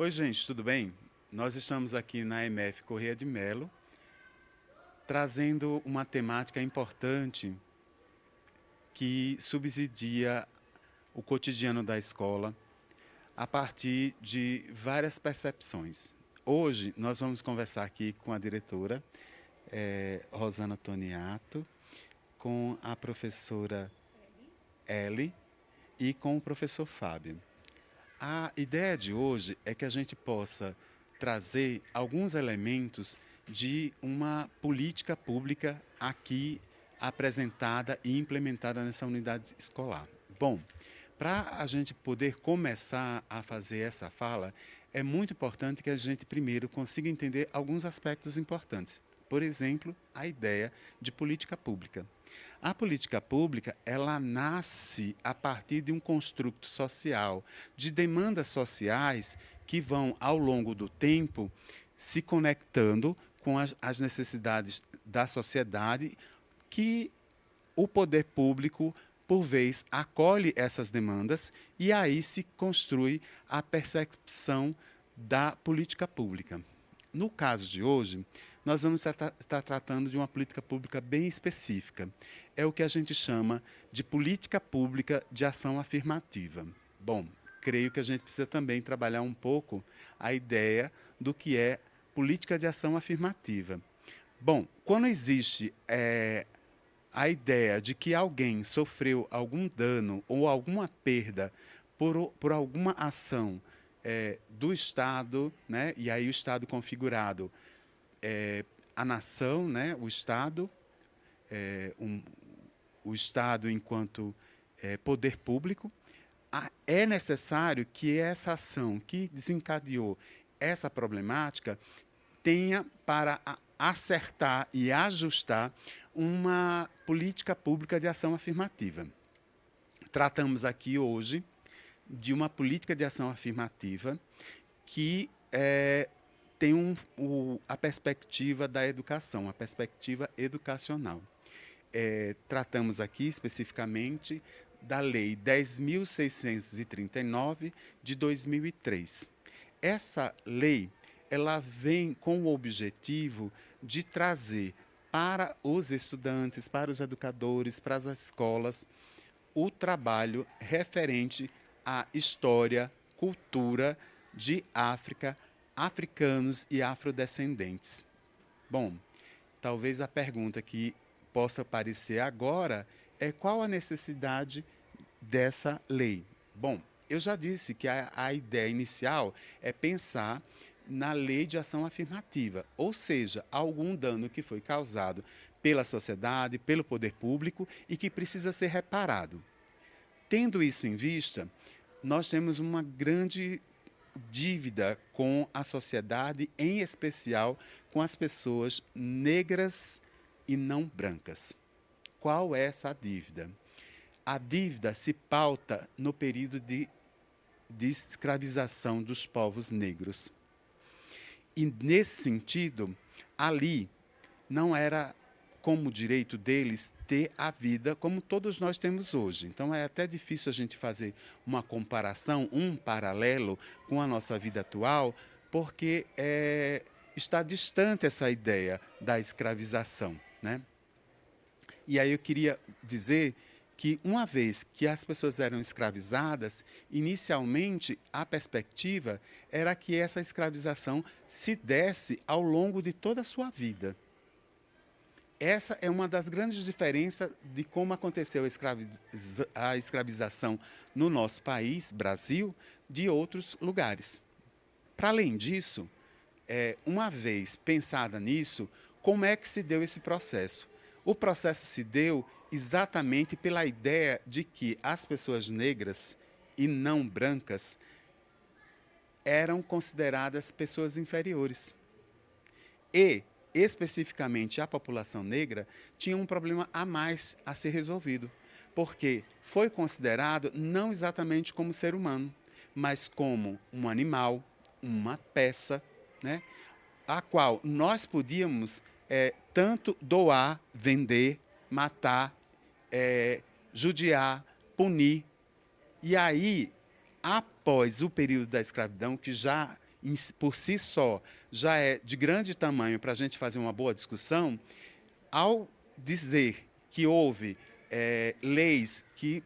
Oi, gente, tudo bem? Nós estamos aqui na MF Corrêa de Melo, trazendo uma temática importante que subsidia o cotidiano da escola a partir de várias percepções. Hoje, nós vamos conversar aqui com a diretora, Rosana Toniato, com a professora Ellie e com o professor Fábio. A ideia de hoje é que a gente possa trazer alguns elementos de uma política pública aqui apresentada e implementada nessa unidade escolar. Bom, para a gente poder começar a fazer essa fala, é muito importante que a gente primeiro consiga entender alguns aspectos importantes. Por exemplo, a ideia de política pública. A política pública, ela nasce a partir de um construto social, de demandas sociais que vão, ao longo do tempo, se conectando com as necessidades da sociedade, que o poder público, por vez, acolhe essas demandas e aí se construi a percepção da política pública. No caso de hoje, nós vamos estar tratando de uma política pública bem específica. É o que a gente chama de política pública de ação afirmativa. Bom, creio que a gente precisa também trabalhar um pouco a ideia do que é política de ação afirmativa. Bom, quando existe a ideia de que alguém sofreu algum dano ou alguma perda por alguma ação do Estado, né? E aí o Estado configurado, a nação, né? O Estado, o Estado enquanto poder público, é necessário que essa ação que desencadeou essa problemática tenha para acertar e ajustar uma política pública de ação afirmativa. Tratamos aqui hoje de uma política de ação afirmativa que tem a perspectiva da educação, a perspectiva educacional. Tratamos aqui especificamente da Lei 10.639 de 2003. Essa lei, ela vem com o objetivo de trazer para os estudantes, para os educadores, para as escolas, o trabalho referente à história, cultura de África, africanos e afrodescendentes. Bom, talvez a pergunta que possa aparecer agora é qual a necessidade dessa lei? Bom, eu já disse que a ideia inicial é pensar na lei de ação afirmativa, ou seja, algum dano que foi causado pela sociedade, pelo poder público e que precisa ser reparado. Tendo isso em vista, nós temos uma grande dívida com a sociedade, em especial com as pessoas negras e não brancas. Qual é essa dívida? A dívida se pauta no período de escravização dos povos negros. E, nesse sentido, ali não era como direito deles ter a vida como todos nós temos hoje. Então, é até difícil a gente fazer uma comparação, um paralelo com a nossa vida atual, porque está distante essa ideia da escravização, né? E aí eu queria dizer que, uma vez que as pessoas eram escravizadas, inicialmente a perspectiva era que essa escravização se desse ao longo de toda a sua vida. Essa é uma das grandes diferenças de como aconteceu a escravização no nosso país, Brasil, de outros lugares. Para além disso, uma vez pensada nisso, como é que se deu esse processo? O processo se deu exatamente pela ideia de que as pessoas negras e não brancas eram consideradas pessoas inferiores. E, especificamente, a população negra tinha um problema a mais a ser resolvido, porque foi considerado não exatamente como ser humano, mas como um animal, uma peça, né, a qual nós podíamos tanto doar, vender, matar, judiar, punir. E aí, após o período da escravidão, que já por si só, já é de grande tamanho para a gente fazer uma boa discussão, ao dizer que houve leis que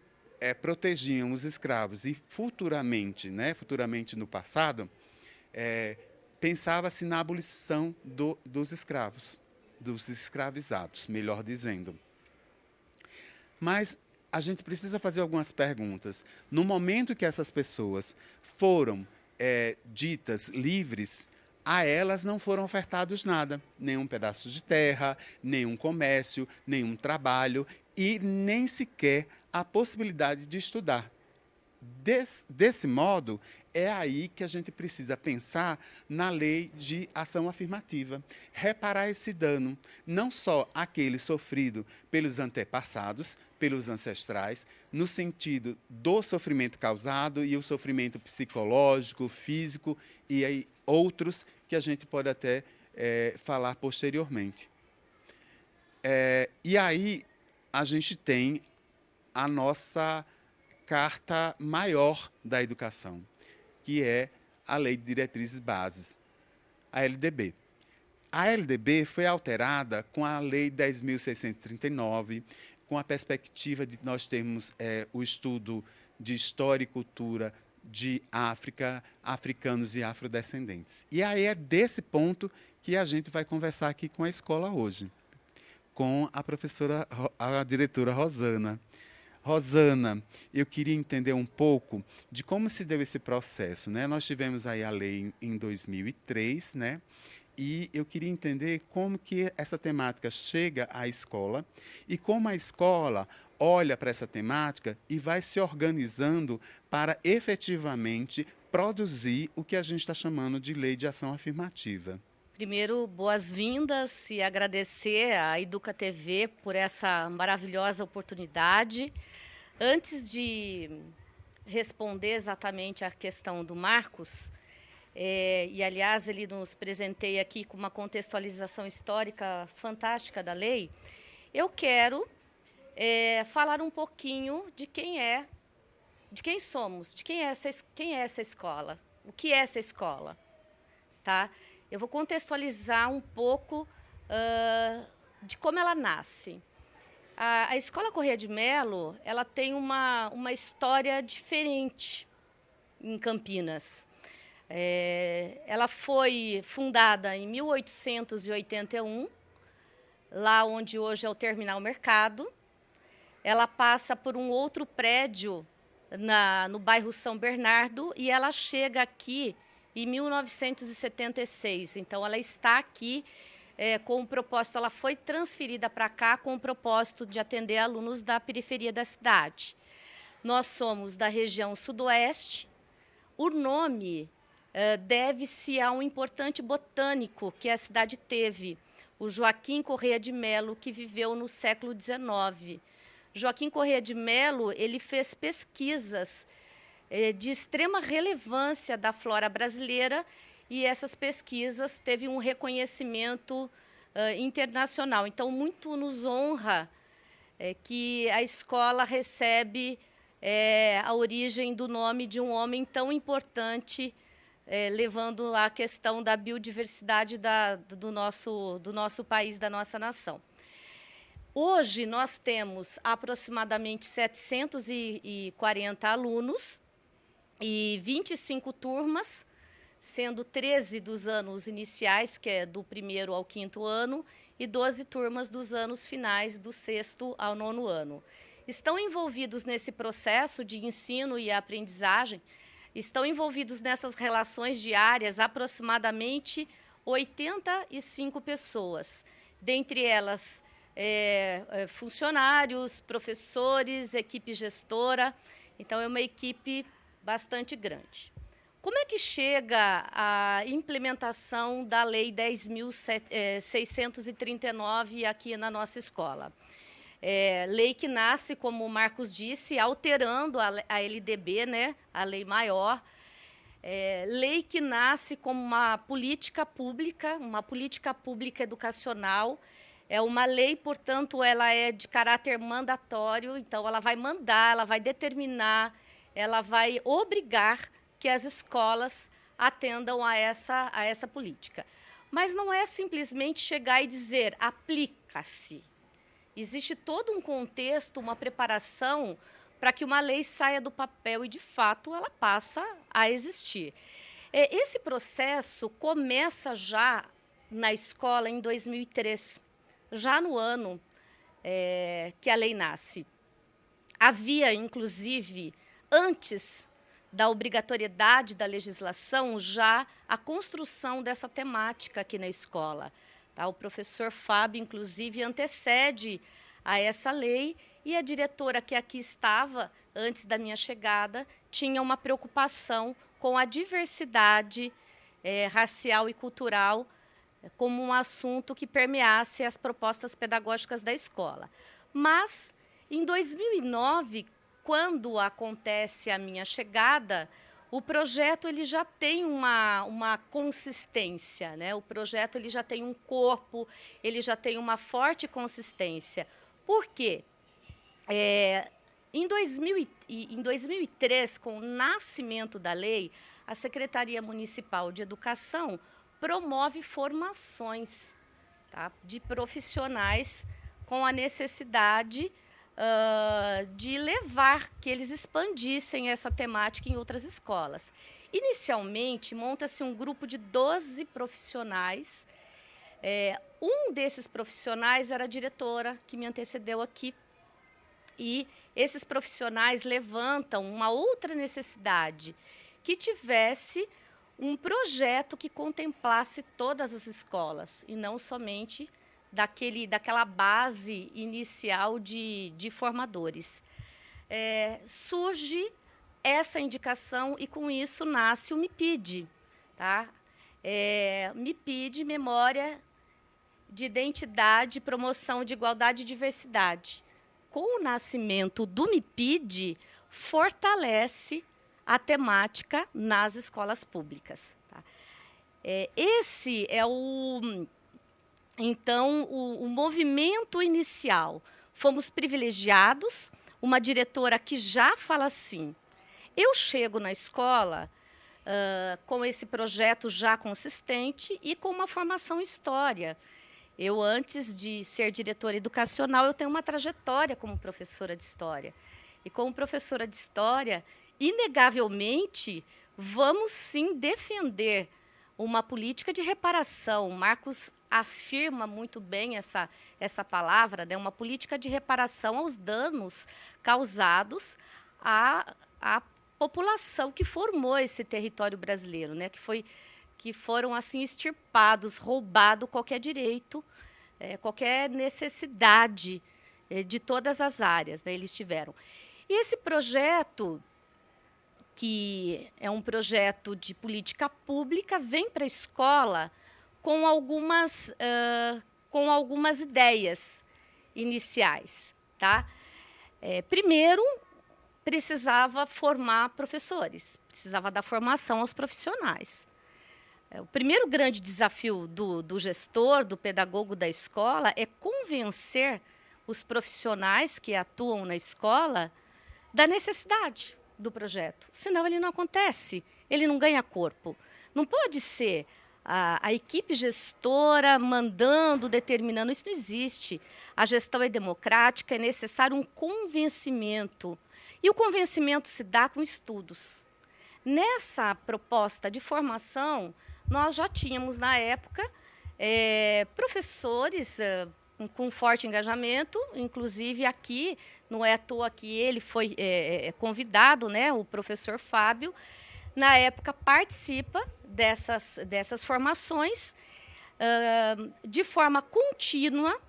protegiam os escravos e futuramente, né, futuramente no passado, pensava-se na abolição dos escravos, dos escravizados, melhor dizendo. Mas a gente precisa fazer algumas perguntas. No momento que essas pessoas foram ditas livres, a elas não foram ofertados nada, nenhum pedaço de terra, nenhum comércio, nenhum trabalho e nem sequer a possibilidade de estudar. Desse modo, é aí que a gente precisa pensar na lei de ação afirmativa, reparar esse dano, não só aquele sofrido pelos antepassados, pelos ancestrais, no sentido do sofrimento causado e o sofrimento psicológico, físico e aí outros que a gente pode até falar posteriormente. E aí a gente tem a nossa carta maior da educação, que é a Lei de Diretrizes Bases, a LDB. A LDB foi alterada com a Lei 10.639, com a perspectiva de nós termos o estudo de história e cultura de África, africanos e afrodescendentes. E aí é desse ponto que a gente vai conversar aqui com a escola hoje, com a professora, a diretora Rosana. Rosana, eu queria entender um pouco de como se deu esse processo, né? Nós tivemos aí a lei em 2003, né? E eu queria entender como que essa temática chega à escola e como a escola olha para essa temática e vai se organizando para efetivamente produzir o que a gente está chamando de lei de ação afirmativa. Primeiro, boas-vindas e agradecer à Educa TV por essa maravilhosa oportunidade. Antes de responder exatamente a questão do Marcos, e aliás ele nos presenteia aqui com uma contextualização histórica fantástica da lei, eu quero falar um pouquinho de quem somos, de quem é essa escola, o que é essa escola, tá? Eu vou contextualizar um pouco de como ela nasce. A Escola Corrêa de Melo, ela tem uma história diferente em Campinas. Ela foi fundada em 1881, lá onde hoje é o Terminal Mercado. Ela passa por um outro prédio no bairro São Bernardo e ela chega aqui em 1976. Então, ela está aqui com o propósito, ela foi transferida para cá com o propósito de atender alunos da periferia da cidade. Nós somos da região sudoeste. O nome deve-se a um importante botânico que a cidade teve, o Joaquim Corrêa de Melo, que viveu no século XIX. Joaquim Corrêa de Melo, ele fez pesquisas de extrema relevância da flora brasileira e essas pesquisas teve um reconhecimento internacional. Então, muito nos honra que a escola recebe a origem do nome de um homem tão importante, levando a questão da biodiversidade do nosso país, da nossa nação. Hoje, nós temos aproximadamente 740 alunos e 25 turmas, sendo 13 dos anos iniciais, que é do 1º ao 5º ano, e 12 turmas dos anos finais, do 6º ao 9º ano. Estão envolvidos nesse processo de ensino e aprendizagem, estão envolvidos nessas relações diárias aproximadamente 85 pessoas, dentre elas funcionários, professores, equipe gestora. Então, é uma equipe bastante grande. Como é que chega a implementação da Lei 10.639 aqui na nossa escola? Lei que nasce, como o Marcos disse, alterando a LDB, né, a lei maior. Lei que nasce como uma política pública educacional. É uma lei, portanto, ela é de caráter mandatório, então ela vai mandar, ela vai determinar, ela vai obrigar que as escolas atendam a essa política. Mas não é simplesmente chegar e dizer aplica-se. Existe todo um contexto, uma preparação para que uma lei saia do papel e, de fato, ela passa a existir. Esse processo começa já na escola em 2003, já no ano que a lei nasce. Havia, inclusive, antes da obrigatoriedade da legislação, já a construção dessa temática aqui na escola. Tá? O professor Fábio, inclusive, antecede a essa lei, e a diretora que aqui estava, antes da minha chegada, tinha uma preocupação com a diversidade racial e cultural como um assunto que permeasse as propostas pedagógicas da escola. Mas, em 2009, quando acontece a minha chegada, o projeto ele já tem uma consistência, né? O projeto ele já tem um corpo, ele já tem uma forte consistência. Por quê? Em 2003, com o nascimento da lei, a Secretaria Municipal de Educação promove formações, tá, de profissionais com a necessidade de levar, que eles expandissem essa temática em outras escolas. Inicialmente, monta-se um grupo de 12 profissionais. Um desses profissionais era a diretora que me antecedeu aqui. E esses profissionais levantam uma outra necessidade, que tivesse um projeto que contemplasse todas as escolas, e não somente daquela base inicial de formadores. Surge essa indicação e, com isso, nasce o MIPID. Tá? MIPID, Memória de Identidade, Promoção de Igualdade e Diversidade. Com o nascimento do MIPID, fortalece a temática nas escolas públicas. Tá? Esse é então, o movimento inicial. Fomos privilegiados, uma diretora que já fala assim, eu chego na escola com esse projeto já consistente e com uma formação em história. Eu, antes de ser diretora educacional, eu tenho uma trajetória como professora de história. E como professora de história, inegavelmente, vamos sim defender uma política de reparação. O Marcos afirma muito bem essa palavra, né? Uma política de reparação aos danos causados à população que formou esse território brasileiro, né? Que foram assim extirpados, roubado qualquer direito, qualquer necessidade de todas as áreas, né? Eles tiveram. E esse projeto, que é um projeto de política pública, vem para a escola com algumas ideias iniciais. Tá? Primeiro, precisava formar professores, precisava dar formação aos profissionais. O primeiro grande desafio do gestor, do pedagogo da escola, é convencer os profissionais que atuam na escola da necessidade do projeto. Senão ele não acontece, ele não ganha corpo. Não pode ser a equipe gestora mandando, determinando, isso não existe. A gestão é democrática, é necessário um convencimento. E o convencimento se dá com estudos. Nessa proposta de formação, nós já tínhamos, na época, professores com forte engajamento, inclusive aqui, não é à toa que ele foi convidado, né, o professor Fábio, na época participa dessas formações de forma contínua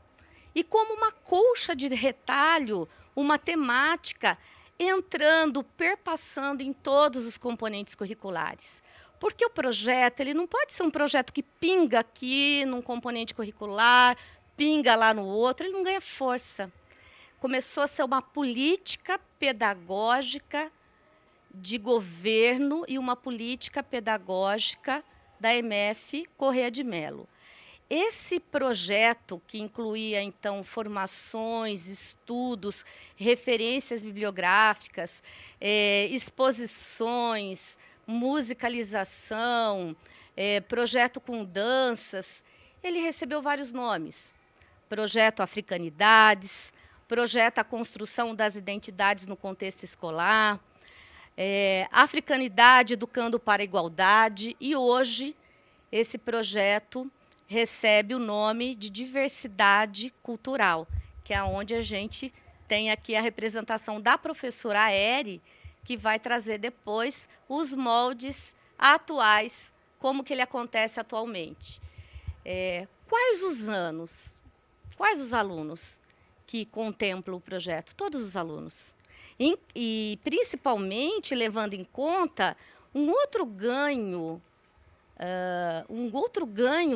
e como uma colcha de retalho, uma temática entrando, perpassando em todos os componentes curriculares. Porque o projeto ele não pode ser um projeto que pinga aqui num componente curricular, pinga lá no outro, ele não ganha força. Começou a ser uma política pedagógica de governo e uma política pedagógica da EMF Corrêa de Mello. Esse projeto, que incluía, então, formações, estudos, referências bibliográficas, exposições, musicalização, projeto com danças. Ele recebeu vários nomes. Projeto Africanidades, projeto A Construção das Identidades no Contexto Escolar, Africanidade Educando para a Igualdade, e hoje esse projeto recebe o nome de Diversidade Cultural, que é onde a gente tem aqui a representação da professora Aéri, que vai trazer depois os moldes atuais, como que ele acontece atualmente. Quais os anos, quais os alunos que contemplam o projeto? Todos os alunos. E principalmente levando em conta um outro ganho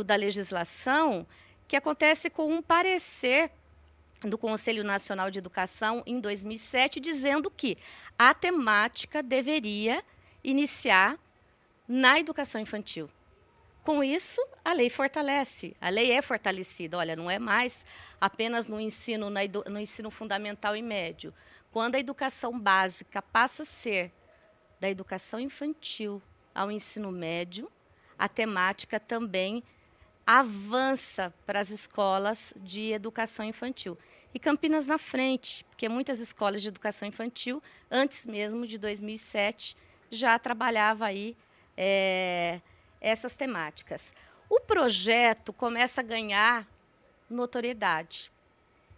da legislação que acontece com um parecer do Conselho Nacional de Educação em 2007, dizendo que a temática deveria iniciar na educação infantil. Com isso, a lei fortalece, a lei é fortalecida. Olha, não é mais apenas no ensino fundamental e médio. Quando a educação básica passa a ser da educação infantil ao ensino médio, a temática também avança para as escolas de educação infantil. E Campinas na frente, porque muitas escolas de educação infantil, antes mesmo de 2007, já trabalhava aí essas temáticas. O projeto começa a ganhar notoriedade.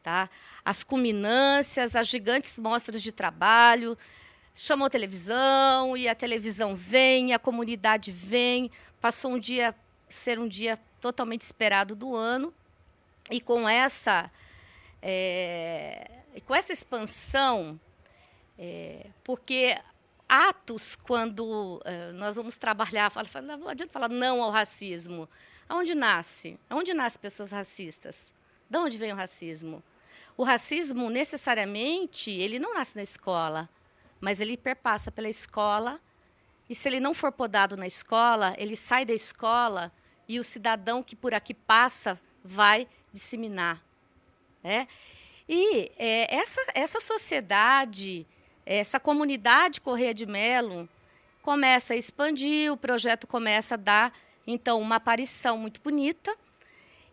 Tá? As culminâncias, as gigantes mostras de trabalho, chamou televisão, e a televisão vem, a comunidade vem, passou ser um dia totalmente esperado do ano, e com essa expansão, porque atos, quando nós vamos trabalhar, não adianta falar não ao racismo. Aonde nasce? Aonde nascem pessoas racistas? De onde vem o racismo? O racismo, necessariamente, ele não nasce na escola, mas ele perpassa pela escola, e se ele não for podado na escola, ele sai da escola e o cidadão que por aqui passa vai disseminar. E essa sociedade, essa comunidade Corrêa de Melo começa a expandir, o projeto começa a dar, então, uma aparição muito bonita,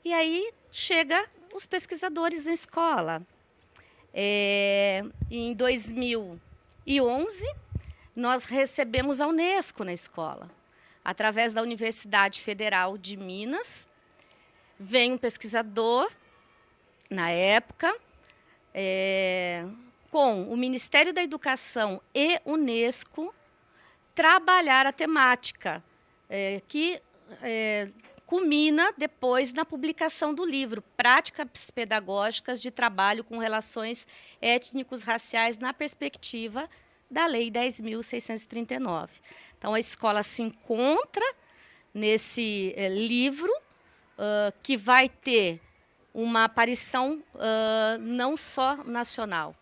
e aí chega os pesquisadores na escola. Em 2011, nós recebemos a Unesco na escola, através da Universidade Federal de Minas. Vem um pesquisador, na época, com o Ministério da Educação e Unesco, trabalhar a temática, que culmina depois na publicação do livro Práticas Pedagógicas de Trabalho com Relações Étnicos Raciais na Perspectiva da Lei 10.639. Então, a escola se encontra nesse livro, que vai ter uma aparição não só nacional,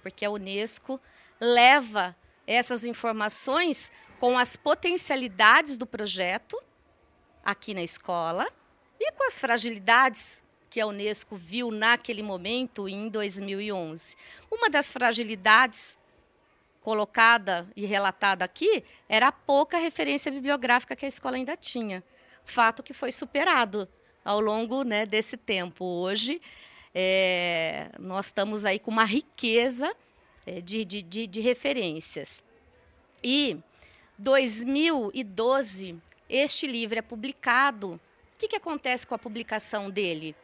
porque a Unesco leva essas informações com as potencialidades do projeto aqui na escola e com as fragilidades que a Unesco viu naquele momento, em 2011. Uma das fragilidades colocada e relatada aqui era a pouca referência bibliográfica que a escola ainda tinha. Fato que foi superado ao longo, né, desse tempo. Hoje, nós estamos aí com uma riqueza de referências. E 2012, este livro é publicado. O que acontece com a publicação dele?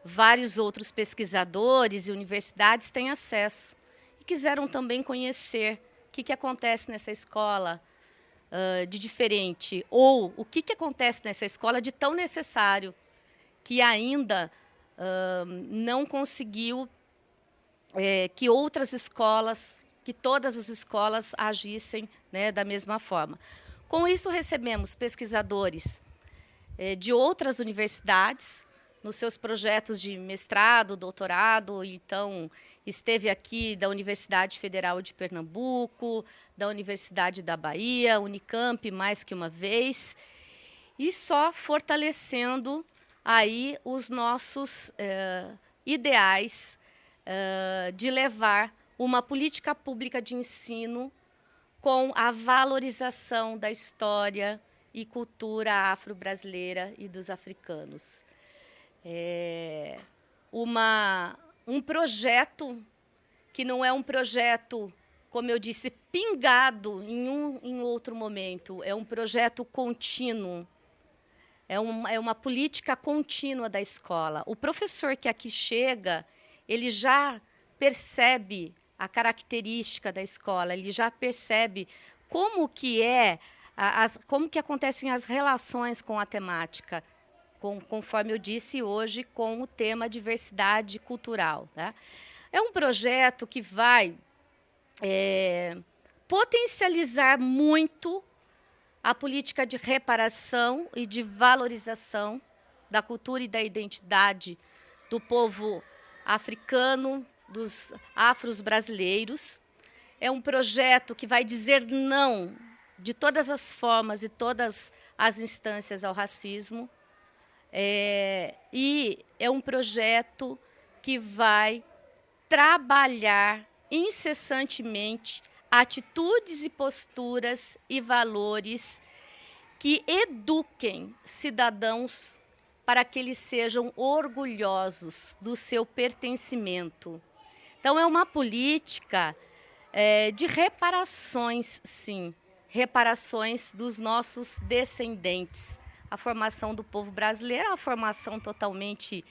Vários outros pesquisadores e universidades têm acesso e quiseram também conhecer o que acontece nessa escola de diferente, ou o que acontece nessa escola de tão necessário, que ainda não conseguiu que outras escolas, que todas as escolas agissem, né, da mesma forma. Com isso, recebemos pesquisadores de outras universidades, nos seus projetos de mestrado, doutorado. Então, esteve aqui da Universidade Federal de Pernambuco, da Universidade da Bahia, Unicamp, mais que uma vez, e só fortalecendo aí os nossos ideais de levar uma política pública de ensino com a valorização da história e cultura afro-brasileira e dos africanos. Um projeto que não é um projeto, como eu disse, pingado em outro momento, é um projeto contínuo, é uma política contínua da escola. O professor que aqui chega, ele já percebe a característica da escola, ele já percebe como que como que acontecem as relações com a temática, conforme eu disse hoje, com o tema diversidade cultural. Tá? É um projeto que vai potencializar muito a política de reparação e de valorização da cultura e da identidade do povo africano, dos afros brasileiros. É um projeto que vai dizer não de todas as formas e todas as instâncias ao racismo. E é um projeto que vai trabalhar incessantemente atitudes e posturas e valores que eduquem cidadãos para que eles sejam orgulhosos do seu pertencimento. Então, é uma política de reparações, sim, reparações dos nossos descendentes. A formação do povo brasileiro é uma formação totalmente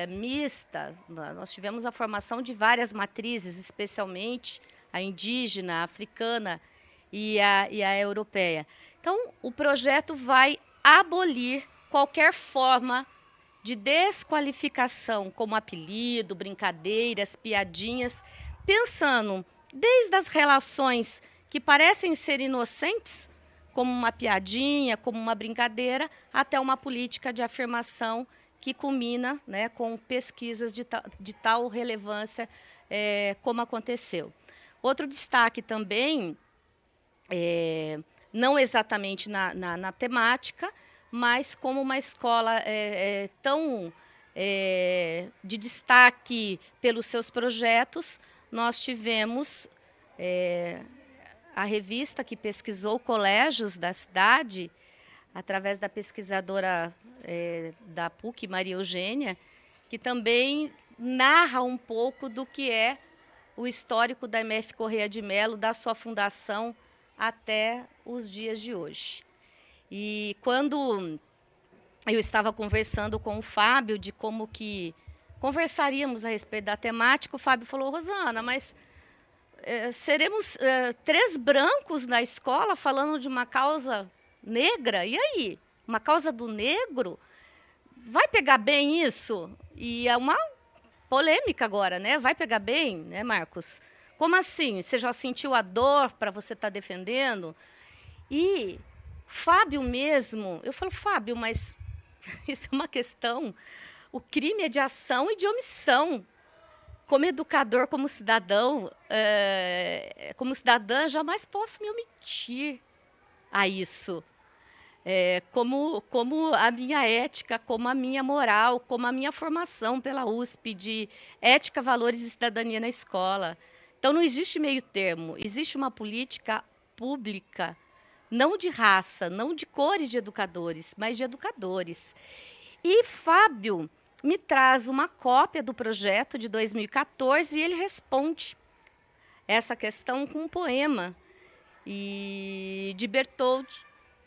mista. Nós tivemos a formação de várias matrizes, especialmente a indígena, a africana e a europeia. Então, o projeto vai abolir qualquer forma de desqualificação, como apelido, brincadeiras, piadinhas, pensando desde as relações que parecem ser inocentes, como uma piadinha, como uma brincadeira, até uma política de afirmação que culmina, né, com pesquisas de tal relevância como aconteceu. Outro destaque também, não exatamente na temática, mas como uma escola tão de destaque pelos seus projetos, nós tivemos a revista que pesquisou colégios da cidade, através da pesquisadora da PUC, Maria Eugênia, que também narra um pouco do que é o histórico da MF Correia de Mello, da sua fundação até os dias de hoje. E quando eu estava conversando com o Fábio de como que conversaríamos a respeito da temática, o Fábio falou: Rosana, mas seremos 3 brancos na escola falando de uma causa negra? E aí? Uma causa do negro? Vai pegar bem isso? E é uma polêmica agora, né? Vai pegar bem, né, Marcos? Como assim? Você já sentiu a dor para você estar defendendo? E Fábio mesmo, eu falo, Fábio, mas isso é uma questão, o crime é de ação e de omissão. Como educador, como cidadão, como cidadã, jamais posso me omitir a isso. Como a minha ética, como a minha moral, como a minha formação pela USP de ética, valores e cidadania na escola. Então, não existe meio termo, existe uma política pública, não de raça, não de cores de educadores, mas de educadores. E Fábio me traz uma cópia do projeto de 2014 e ele responde essa questão com um poema de Bertold,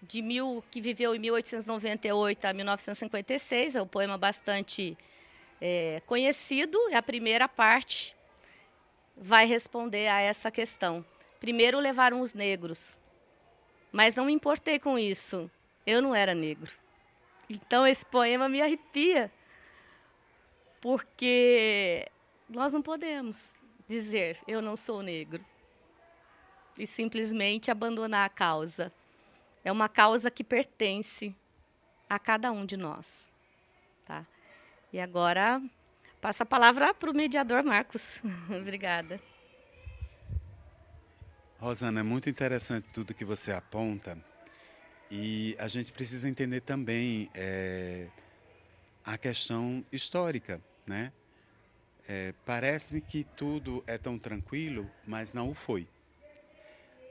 que viveu em 1898 a 1956, é um poema bastante conhecido, e a primeira parte vai responder a essa questão. Primeiro levaram os negros, mas não me importei com isso, eu não era negro. Então esse poema me arrepia, porque nós não podemos dizer eu não sou negro e simplesmente abandonar a causa. É uma causa que pertence a cada um de nós. Tá? E agora, passo a palavra para o mediador Marcos. Obrigada. Rosana, é muito interessante tudo que você aponta. E a gente precisa entender também a questão histórica, né? Parece-me que tudo é tão tranquilo, mas não o foi.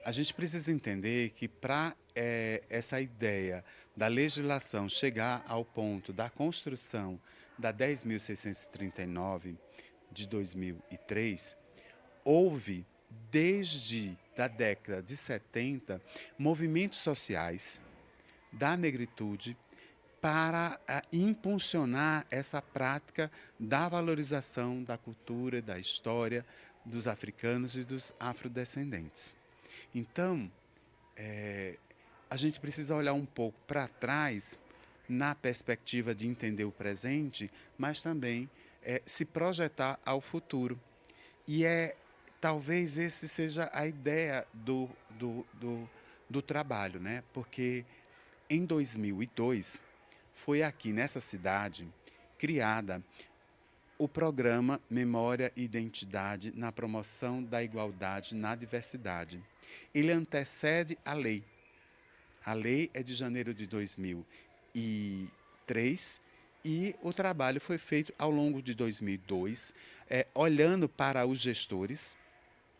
A gente precisa entender que para essa ideia da legislação chegar ao ponto da construção da 10.639 de 2003, houve, desde a década de 70, movimentos sociais da negritude para impulsionar essa prática da valorização da cultura e da história dos africanos e dos afrodescendentes. Então, a gente precisa olhar um pouco para trás na perspectiva de entender o presente, mas também se projetar ao futuro. E talvez esse seja a ideia do trabalho, né? Porque em 2002 foi aqui nessa cidade criada o programa Memória e Identidade na Promoção da Igualdade na Diversidade. Ele antecede a lei. A lei é de janeiro de 2003 e o trabalho foi feito ao longo de 2002, olhando para os gestores,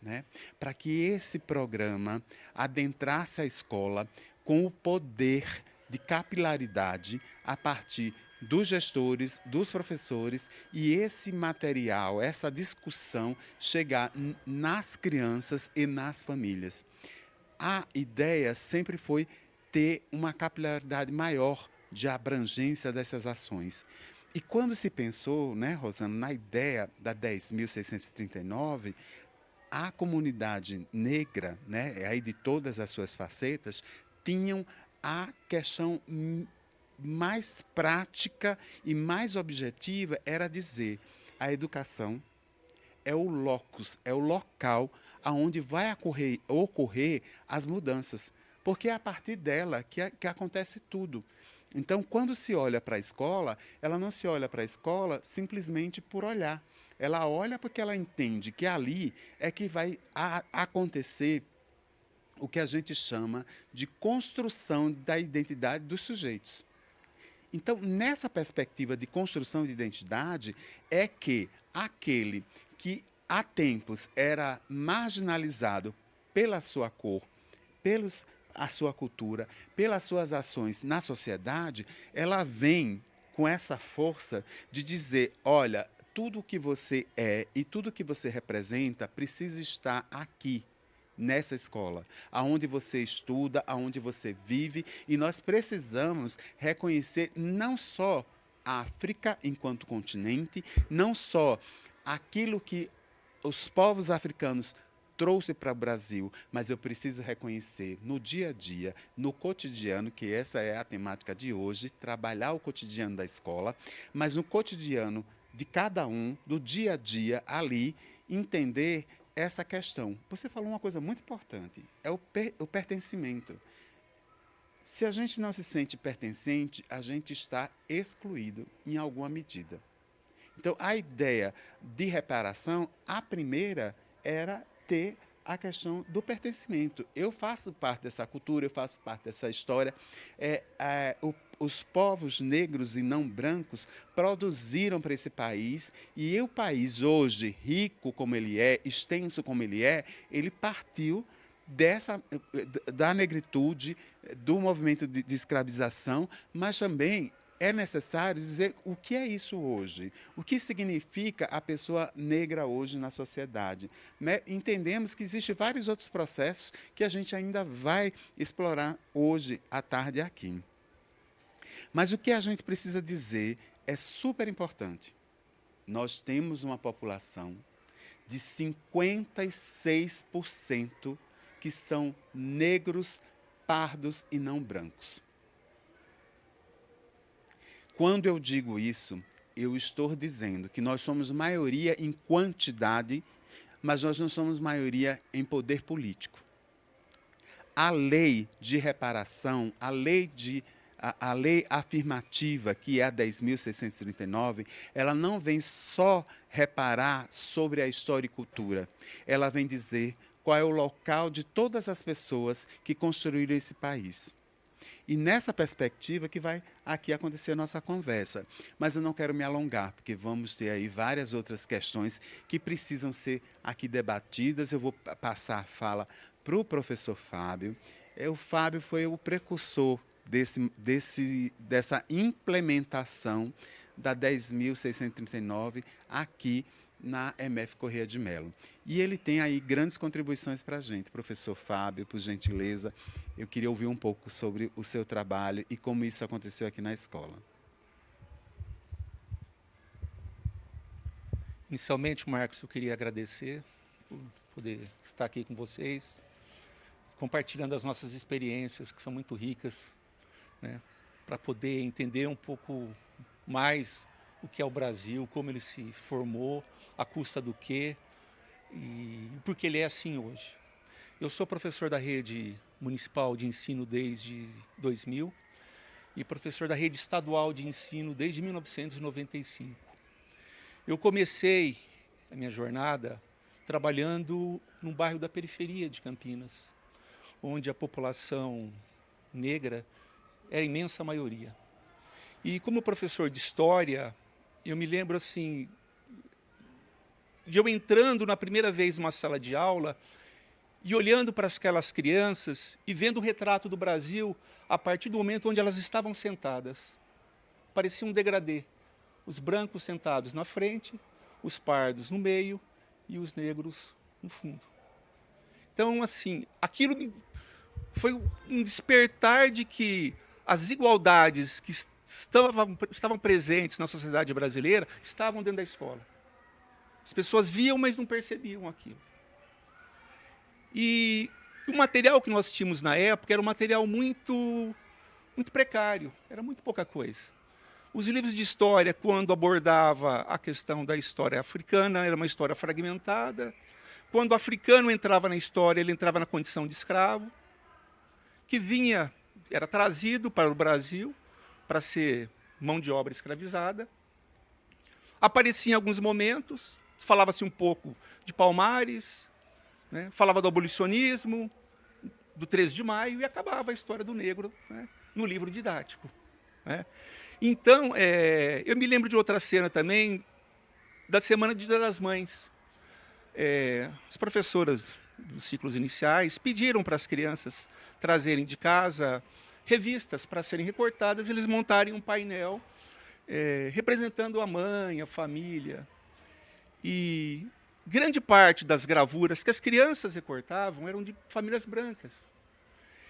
né, para que esse programa adentrasse a escola com o poder de capilaridade a partir dos gestores, dos professores, e esse material, essa discussão chegar nas crianças e nas famílias. A ideia sempre foi ter uma capilaridade maior de abrangência dessas ações. E quando se pensou, né, Rosana, na ideia da 10.639, a comunidade negra, né, aí de todas as suas facetas, tinham a questão mais prática e mais objetiva, era dizer: a educação é o locus, é o local aonde vai ocorrer as mudanças, porque é a partir dela que acontece tudo. Então, quando se olha para a escola, ela não se olha para a escola simplesmente por olhar. Ela olha porque ela entende que ali é que vai acontecer o que a gente chama de construção da identidade dos sujeitos. Então, nessa perspectiva de construção de identidade, é que aquele que há tempos era marginalizado pela sua cor, a sua cultura, pelas suas ações na sociedade, ela vem com essa força de dizer: olha, tudo o que você é e tudo o que você representa precisa estar aqui, nessa escola, aonde você estuda, aonde você vive, e nós precisamos reconhecer não só a África enquanto continente, não só aquilo que os povos africanos trouxe para o Brasil, mas eu preciso reconhecer no dia a dia, no cotidiano, que essa é a temática de hoje, trabalhar o cotidiano da escola, mas no cotidiano de cada um, do dia a dia ali, entender essa questão. Você falou uma coisa muito importante, é o pertencimento. Se a gente não se sente pertencente, a gente está excluído em alguma medida. Então, a ideia de reparação, a primeira era ter a questão do pertencimento. Eu faço parte dessa cultura, eu faço parte dessa história. Os povos negros e não brancos produziram para esse país, e o país hoje, rico como ele é, extenso como ele é, ele partiu da negritude, do movimento de escravização, mas também é necessário dizer o que é isso hoje, o que significa a pessoa negra hoje na sociedade. Entendemos que existem vários outros processos que a gente ainda vai explorar hoje à tarde aqui. Mas o que a gente precisa dizer é super importante. Nós temos uma população de 56% que são negros, pardos e não brancos. Quando eu digo isso, eu estou dizendo que nós somos maioria em quantidade, mas nós não somos maioria em poder político. A lei de reparação, a lei afirmativa, que é a 10.639, ela não vem só reparar sobre a história e cultura. Ela vem dizer qual é o local de todas as pessoas que construíram esse país. E nessa perspectiva que vai aqui acontecer a nossa conversa. Mas eu não quero me alongar, porque vamos ter aí várias outras questões que precisam ser aqui debatidas. Eu vou passar a fala para o professor Fábio. O Fábio foi o precursor dessa implementação da 10.639 aqui na EMF Corrêa de Melo. E ele tem aí grandes contribuições para a gente. Professor Fábio, por gentileza, eu queria ouvir um pouco sobre o seu trabalho e como isso aconteceu aqui na escola. Inicialmente, Marcos, eu queria agradecer por poder estar aqui com vocês, compartilhando as nossas experiências, que são muito ricas, né, para poder entender um pouco mais o que é o Brasil, como ele se formou, a custa do quê e por que ele é assim hoje. Eu sou professor da rede municipal de ensino desde 2000 e professor da rede estadual de ensino desde 1995. Eu comecei a minha jornada trabalhando num bairro da periferia de Campinas, onde a população negra é a imensa maioria. E como professor de história, eu me lembro assim, de eu entrando na primeira vez numa sala de aula e olhando para aquelas crianças e vendo o retrato do Brasil a partir do momento onde elas estavam sentadas. Parecia um degradê. Os brancos sentados na frente, os pardos no meio e os negros no fundo. Então, assim, aquilo foi um despertar de que as desigualdades que estavam presentes na sociedade brasileira estavam dentro da escola. As pessoas viam, mas não percebiam aquilo. E o material que nós tínhamos na época era um material muito precário, era muito pouca coisa. Os livros de história, quando abordava a questão da história africana, era uma história fragmentada. Quando o africano entrava na história, ele entrava na condição de escravo, que era trazido para o Brasil para ser mão de obra escravizada. Aparecia em alguns momentos, falava-se um pouco de Palmares, né, falava do abolicionismo, do 13 de maio, e acabava a história do negro, né, no livro didático, né. Então, eu me lembro de outra cena também, da Semana de Dia das Mães. As professoras dos ciclos iniciais pediram para as crianças trazerem de casa revistas para serem recortadas, eles montarem um painel representando a mãe, a família. E grande parte das gravuras que as crianças recortavam eram de famílias brancas.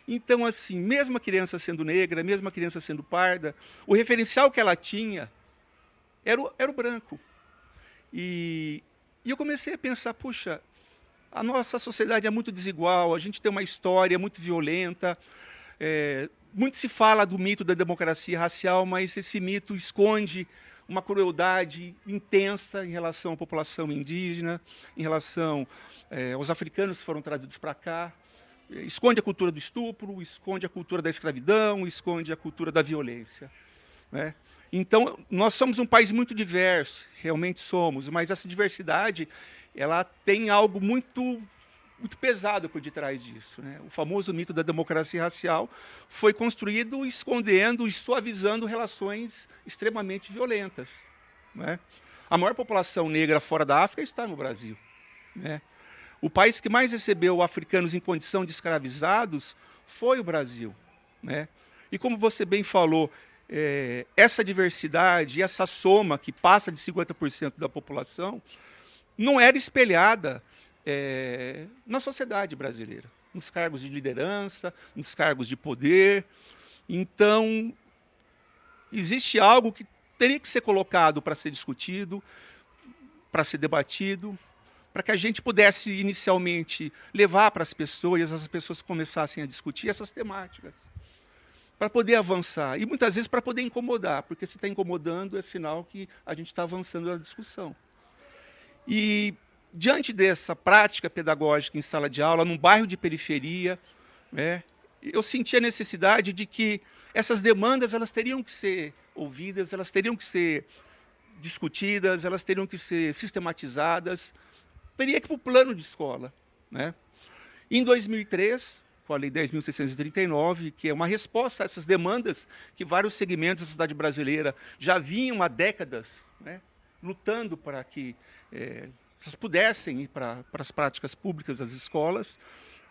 Então, assim, mesmo a criança sendo negra, mesmo a criança sendo parda, o referencial que ela tinha era o branco. E eu comecei a pensar, puxa, a nossa sociedade é muito desigual, a gente tem uma história muito violenta, muito se fala do mito da democracia racial, mas esse mito esconde uma crueldade intensa em relação à população indígena, em relação aos africanos que foram trazidos para cá. Esconde a cultura do estupro, esconde a cultura da escravidão, esconde a cultura da violência, né? Então, nós somos um país muito diverso, realmente somos, mas essa diversidade ela tem algo muito pesado por detrás disso, né? O famoso mito da democracia racial foi construído escondendo e suavizando relações extremamente violentas, né? A maior população negra fora da África está no Brasil, né? O país que mais recebeu africanos em condição de escravizados foi o Brasil, né? E como você bem falou, essa diversidade, essa soma que passa de 50% da população, não era espelhada na sociedade brasileira, nos cargos de liderança, nos cargos de poder. Então, existe algo que teria que ser colocado para ser discutido, para ser debatido, para que a gente pudesse, inicialmente, levar para as pessoas, e as pessoas começassem a discutir essas temáticas, para poder avançar. E, muitas vezes, para poder incomodar, porque se está incomodando, é sinal que a gente está avançando na discussão. E, diante dessa prática pedagógica em sala de aula, num bairro de periferia, né, eu senti a necessidade de que essas demandas elas teriam que ser ouvidas, elas teriam que ser discutidas, elas teriam que ser sistematizadas, teria que ir para o plano de escola, né? Em 2003, com a Lei 10.639, que é uma resposta a essas demandas que vários segmentos da sociedade brasileira já vinham há décadas, né, lutando para que elas pudessem ir para as práticas públicas das escolas,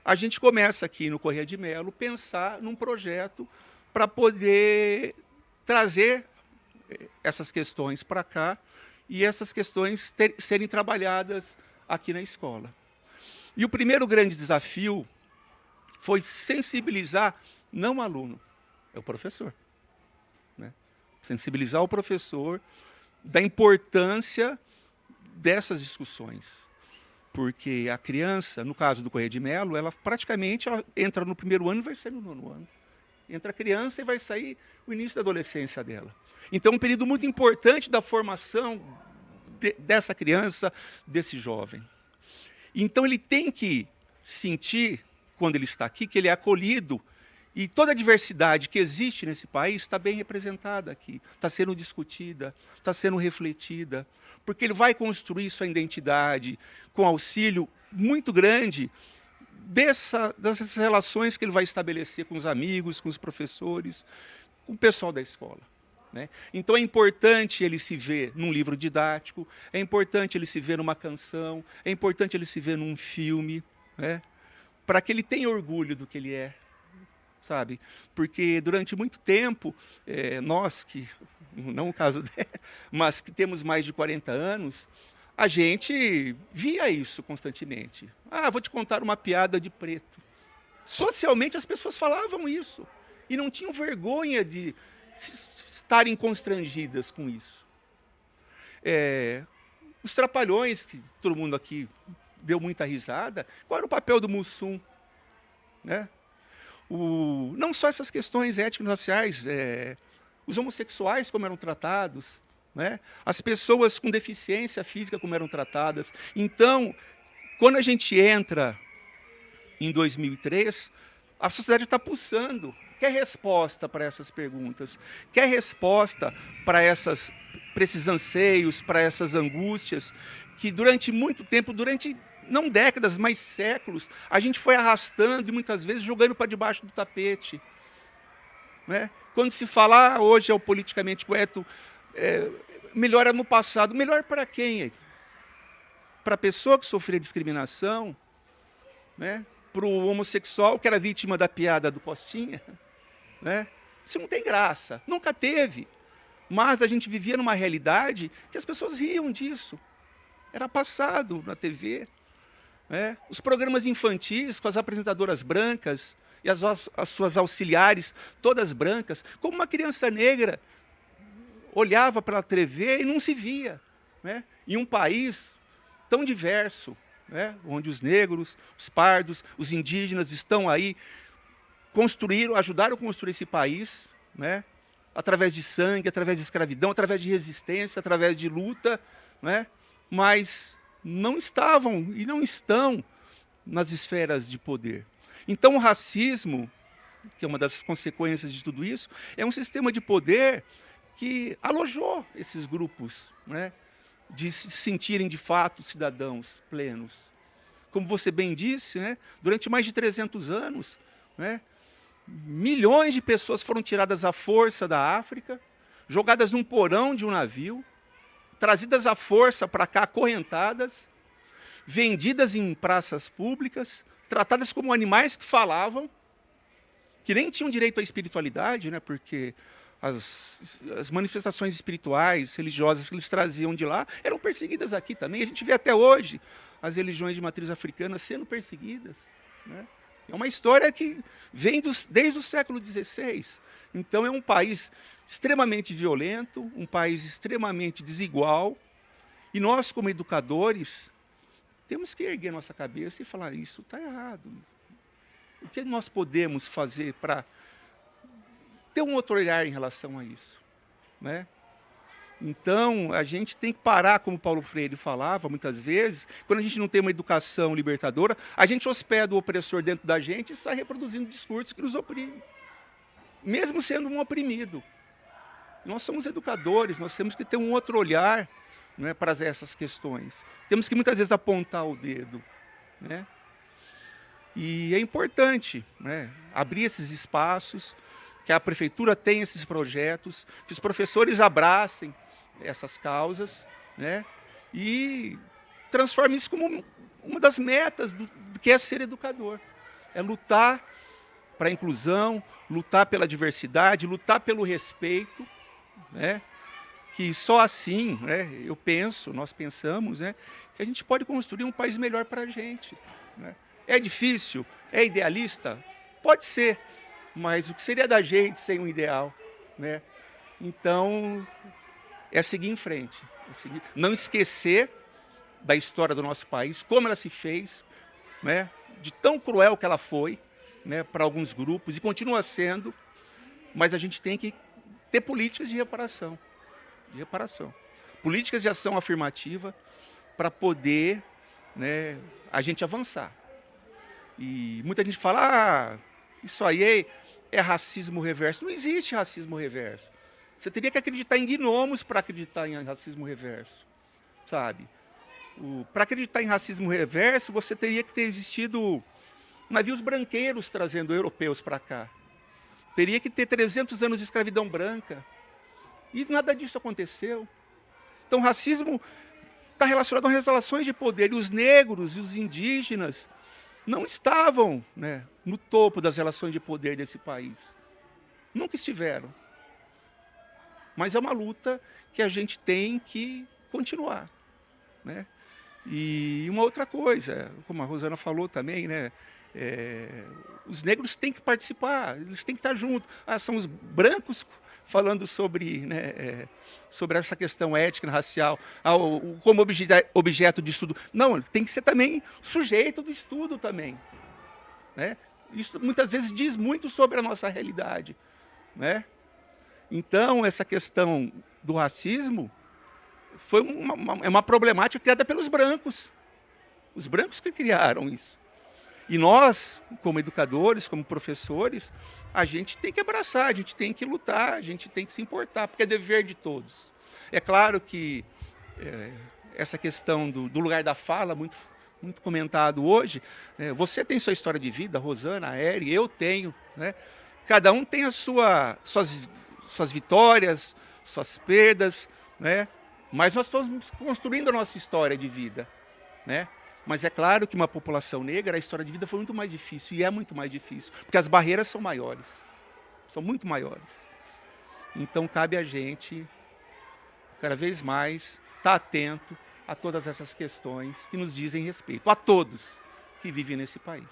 a gente começa aqui no Corrêa de Melo pensar num projeto para poder trazer essas questões para cá e essas questões serem trabalhadas aqui na escola. E o primeiro grande desafio foi sensibilizar não o aluno, é o professor. Né? Sensibilizar o professor da importância dessas discussões. Porque a criança, no caso do Corrêa de Melo, ela entra no primeiro ano e vai sair no nono ano. Entra a criança e vai sair o início da adolescência dela. Então, é um período muito importante da formação dessa criança, desse jovem. Então, ele tem que sentir, quando ele está aqui, que ele é acolhido e toda a diversidade que existe nesse país está bem representada aqui, está sendo discutida, está sendo refletida, porque ele vai construir sua identidade com auxílio muito grande dessas relações que ele vai estabelecer com os amigos, com os professores, com o pessoal da escola. Né? Então é importante ele se ver num livro didático, é importante ele se ver numa canção, é importante ele se ver num filme, né? Para que ele tenha orgulho do que ele é, sabe? Porque durante muito tempo, nós que, não o caso dele, mas que temos mais de 40 anos, a gente via isso constantemente. Ah, vou te contar uma piada de preto. Socialmente as pessoas falavam isso e não tinham vergonha de estarem constrangidas com isso. Os Trapalhões, que todo mundo aqui deu muita risada, qual era o papel do Mussum? Né? Não só essas questões étnico-raciais, os homossexuais como eram tratados, né? As pessoas com deficiência física como eram tratadas. Então, quando a gente entra em 2003, a sociedade está pulsando, quer resposta para essas perguntas, quer resposta para esses anseios, para essas angústias, que durante muito tempo, durante não décadas, mas séculos, a gente foi arrastando e muitas vezes jogando para debaixo do tapete. Né? Quando se fala, hoje é o politicamente correto, melhor era no passado. Melhor para quem? Para a pessoa que sofria discriminação, né? Para o homossexual que era vítima da piada do Costinha. Né? Isso não tem graça, nunca teve. Mas a gente vivia numa realidade que as pessoas riam disso. Era passado na TV. Né? Os programas infantis, com as apresentadoras brancas e as suas auxiliares, todas brancas, como uma criança negra olhava para a TV e não se via. Né? Em um país tão diverso, né? Onde os negros, os pardos, os indígenas estão aí, ajudaram a construir esse país, né? Através de sangue, através de escravidão, através de resistência, através de luta, né? Mas não estavam e não estão nas esferas de poder. Então, o racismo, que é uma das consequências de tudo isso, é um sistema de poder que alojou esses grupos, né? De se sentirem, de fato, cidadãos plenos. Como você bem disse, né? Durante mais de 300 anos, né? Milhões de pessoas foram tiradas à força da África, jogadas num porão de um navio, trazidas à força para cá, acorrentadas, vendidas em praças públicas, tratadas como animais que falavam, que nem tinham direito à espiritualidade, né? Porque as manifestações espirituais, religiosas que eles traziam de lá, eram perseguidas aqui também. A gente vê até hoje as religiões de matriz africana sendo perseguidas. Né? É uma história que vem desde o século XVI. Então, é um país extremamente violento, um país extremamente desigual, e nós, como educadores, temos que erguer nossa cabeça e falar, isso está errado. O que nós podemos fazer para ter um outro olhar em relação a isso? Né? Então, a gente tem que parar, como Paulo Freire falava muitas vezes, quando a gente não tem uma educação libertadora, a gente hospeda o opressor dentro da gente e sai reproduzindo discursos que nos oprimem, mesmo sendo um oprimido. Nós somos educadores, nós temos que ter um outro olhar, né, para essas questões. Temos que muitas vezes apontar o dedo. Né? E é importante, né, abrir esses espaços, que a prefeitura tenha esses projetos, que os professores abracem essas causas, né, e transformem isso como uma das metas do que é ser educador. É lutar para a inclusão, lutar pela diversidade, lutar pelo respeito, né? Que só assim, né, nós pensamos, né, que a gente pode construir um país melhor para a gente. Né? É difícil? É idealista? Pode ser, mas o que seria da gente sem um ideal? Né? Então, é seguir em frente, não esquecer da história do nosso país, como ela se fez, né, de tão cruel que ela foi, né, para alguns grupos, e continua sendo, mas a gente tem que ter políticas de reparação. Políticas de ação afirmativa para poder, né, a gente avançar. E muita gente fala, isso aí é racismo reverso. Não existe racismo reverso. Você teria que acreditar em gnomos para acreditar em racismo reverso, sabe? Para acreditar em racismo reverso, você teria que ter existido navios branqueiros trazendo europeus para cá. Teria que ter 300 anos de escravidão branca. E nada disso aconteceu. Então, o racismo está relacionado às relações de poder. E os negros e os indígenas não estavam, né, no topo das relações de poder desse país. Nunca estiveram. Mas é uma luta que a gente tem que continuar. Né? E uma outra coisa, como a Rosana falou também, né, os negros têm que participar, eles têm que estar juntos. São os brancos falando sobre, né, sobre essa questão étnica, racial, como objeto de estudo. Não, ele tem que ser também sujeito do estudo também. Né? Isso muitas vezes diz muito sobre a nossa realidade. Né? Então, essa questão do racismo foi uma problemática criada pelos brancos. Os brancos que criaram isso. E nós, como educadores, como professores, a gente tem que abraçar, a gente tem que lutar, a gente tem que se importar, porque é dever de todos. É claro que essa questão do lugar da fala, muito comentado hoje, você tem sua história de vida, a Rosana, a Eri, eu tenho. Né? Cada um tem suas vitórias, suas perdas, né? Mas nós estamos construindo a nossa história de vida. Né? Mas é claro que uma população negra, a história de vida foi muito mais difícil, e é muito mais difícil, porque as barreiras são maiores, são muito maiores. Então, cabe a gente, cada vez mais, estar atento a todas essas questões que nos dizem respeito, a todos que vivem nesse país.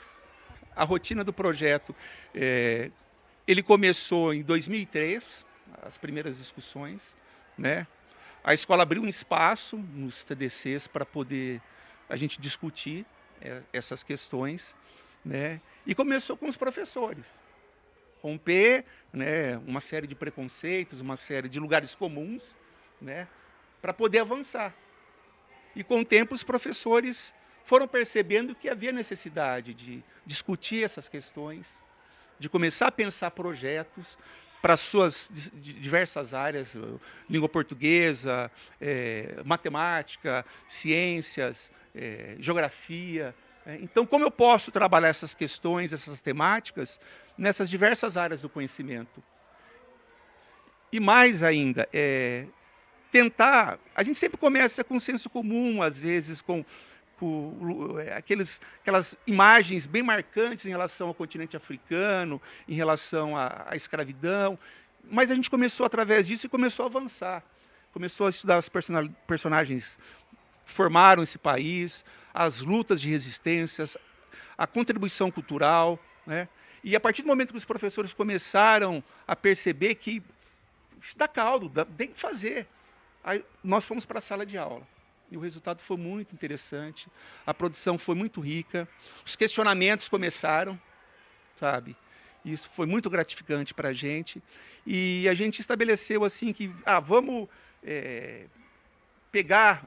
A rotina do projeto, ele começou em 2003, as primeiras discussões, né? A escola abriu um espaço nos TDCs para poder a gente discutir essas questões, né? E começou com os professores. Romper, né, uma série de preconceitos, uma série de lugares comuns, né, para poder avançar. E com o tempo os professores foram percebendo que havia necessidade de discutir essas questões, de começar a pensar projetos para suas diversas áreas, língua portuguesa, matemática, ciências, geografia. Então, como eu posso trabalhar essas questões, essas temáticas, nessas diversas áreas do conhecimento? E mais ainda, tentar... A gente sempre começa com senso comum, às vezes, com aquelas imagens bem marcantes em relação ao continente africano, em relação à escravidão, mas a gente começou através disso e começou a avançar. Começou a estudar os personagens que formaram esse país, as lutas de resistências, a contribuição cultural, né? E a partir do momento que os professores começaram a perceber que isso dá caldo, tem que fazer, aí nós fomos para a sala de aula. E o resultado foi muito interessante, a produção foi muito rica, os questionamentos começaram, sabe? Isso foi muito gratificante para a gente. E a gente estabeleceu assim que, vamos pegar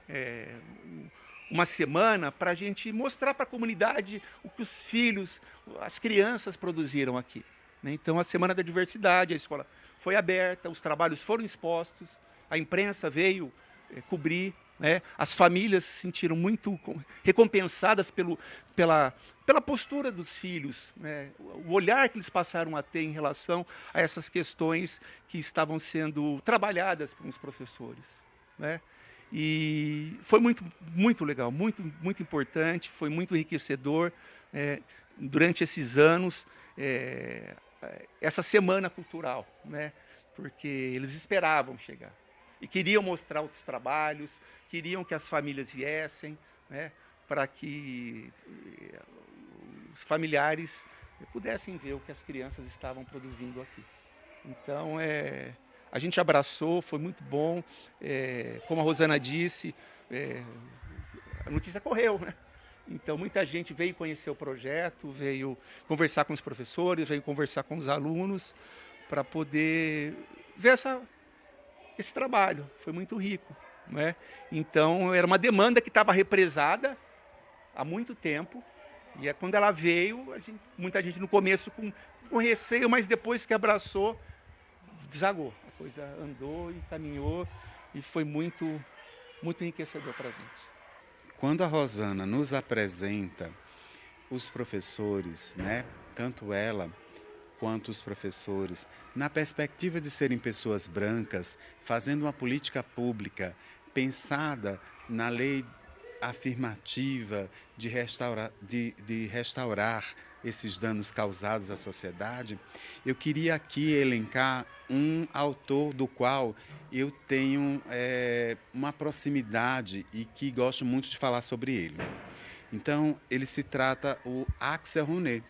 uma semana para a gente mostrar para a comunidade o que os filhos, as crianças produziram aqui. Né? Então, a Semana da Diversidade, a escola foi aberta, os trabalhos foram expostos, a imprensa veio cobrir, né? As famílias se sentiram muito recompensadas pela postura dos filhos, né? O olhar que eles passaram a ter em relação a essas questões que estavam sendo trabalhadas pelos professores. Né? E foi muito legal, muito importante, foi muito enriquecedor. durante esses anos, essa semana cultural, né? Porque eles esperavam chegar e queriam mostrar outros trabalhos, queriam que as famílias viessem, né? Para que os familiares pudessem ver o que as crianças estavam produzindo aqui. Então, a gente abraçou, foi muito bom. Como a Rosana disse, a notícia correu, né? Então, muita gente veio conhecer o projeto, veio conversar com os professores, veio conversar com os alunos, para poder ver esse trabalho. Foi muito rico, né? Então, era uma demanda que estava represada há muito tempo, e quando ela veio, muita gente no começo com receio, mas depois que abraçou, desagou. A coisa andou e caminhou, e foi muito, muito enriquecedor para a gente. Quando a Rosana nos apresenta os professores, né, tanto ela quanto os professores, na perspectiva de serem pessoas brancas, fazendo uma política pública pensada na lei afirmativa de restaurar esses danos causados à sociedade, eu queria aqui elencar um autor do qual eu tenho uma proximidade e que gosto muito de falar sobre ele. Então, ele se trata o Axel Honneth.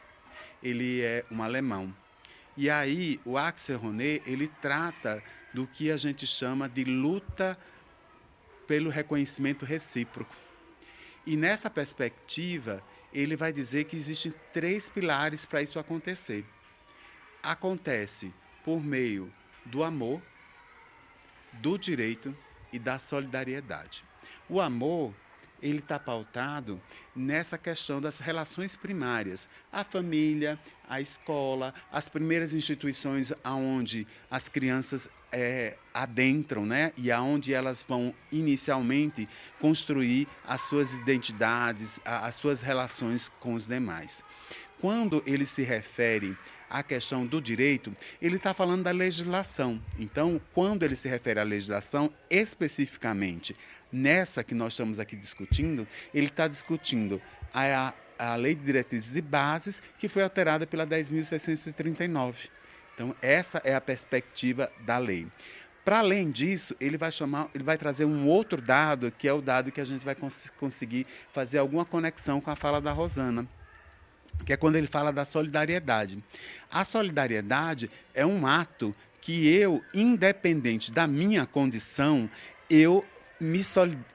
Ele é um alemão. E aí, o Axel Honneth, ele trata do que a gente chama de luta pelo reconhecimento recíproco. E nessa perspectiva, ele vai dizer que existem 3 pilares para isso acontecer. Acontece por meio do amor, do direito e da solidariedade. O amor, ele está pautado nessa questão das relações primárias. A família, a escola, as primeiras instituições onde as crianças adentram, né? E aonde elas vão inicialmente construir as suas identidades, as suas relações com os demais. Quando ele se refere à questão do direito, ele está falando da legislação. Então, quando ele se refere à legislação, especificamente nessa que nós estamos aqui discutindo, ele está discutindo a Lei de Diretrizes e Bases, que foi alterada pela 10.639. Então, essa é a perspectiva da lei. Para além disso, ele vai trazer um outro dado, que é o dado que a gente vai conseguir fazer alguma conexão com a fala da Rosana, que é quando ele fala da solidariedade. A solidariedade é um ato que eu, independente da minha condição, eu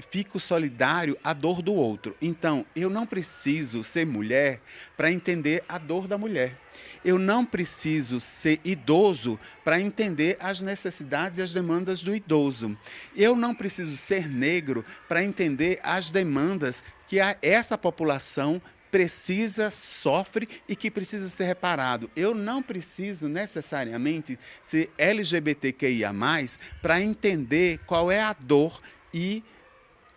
fico solidário à dor do outro. Então, eu não preciso ser mulher para entender a dor da mulher. Eu não preciso ser idoso para entender as necessidades e as demandas do idoso. Eu não preciso ser negro para entender as demandas que essa população precisa, sofre e que precisa ser reparado. Eu não preciso necessariamente ser LGBTQIA+, para entender qual é a dor e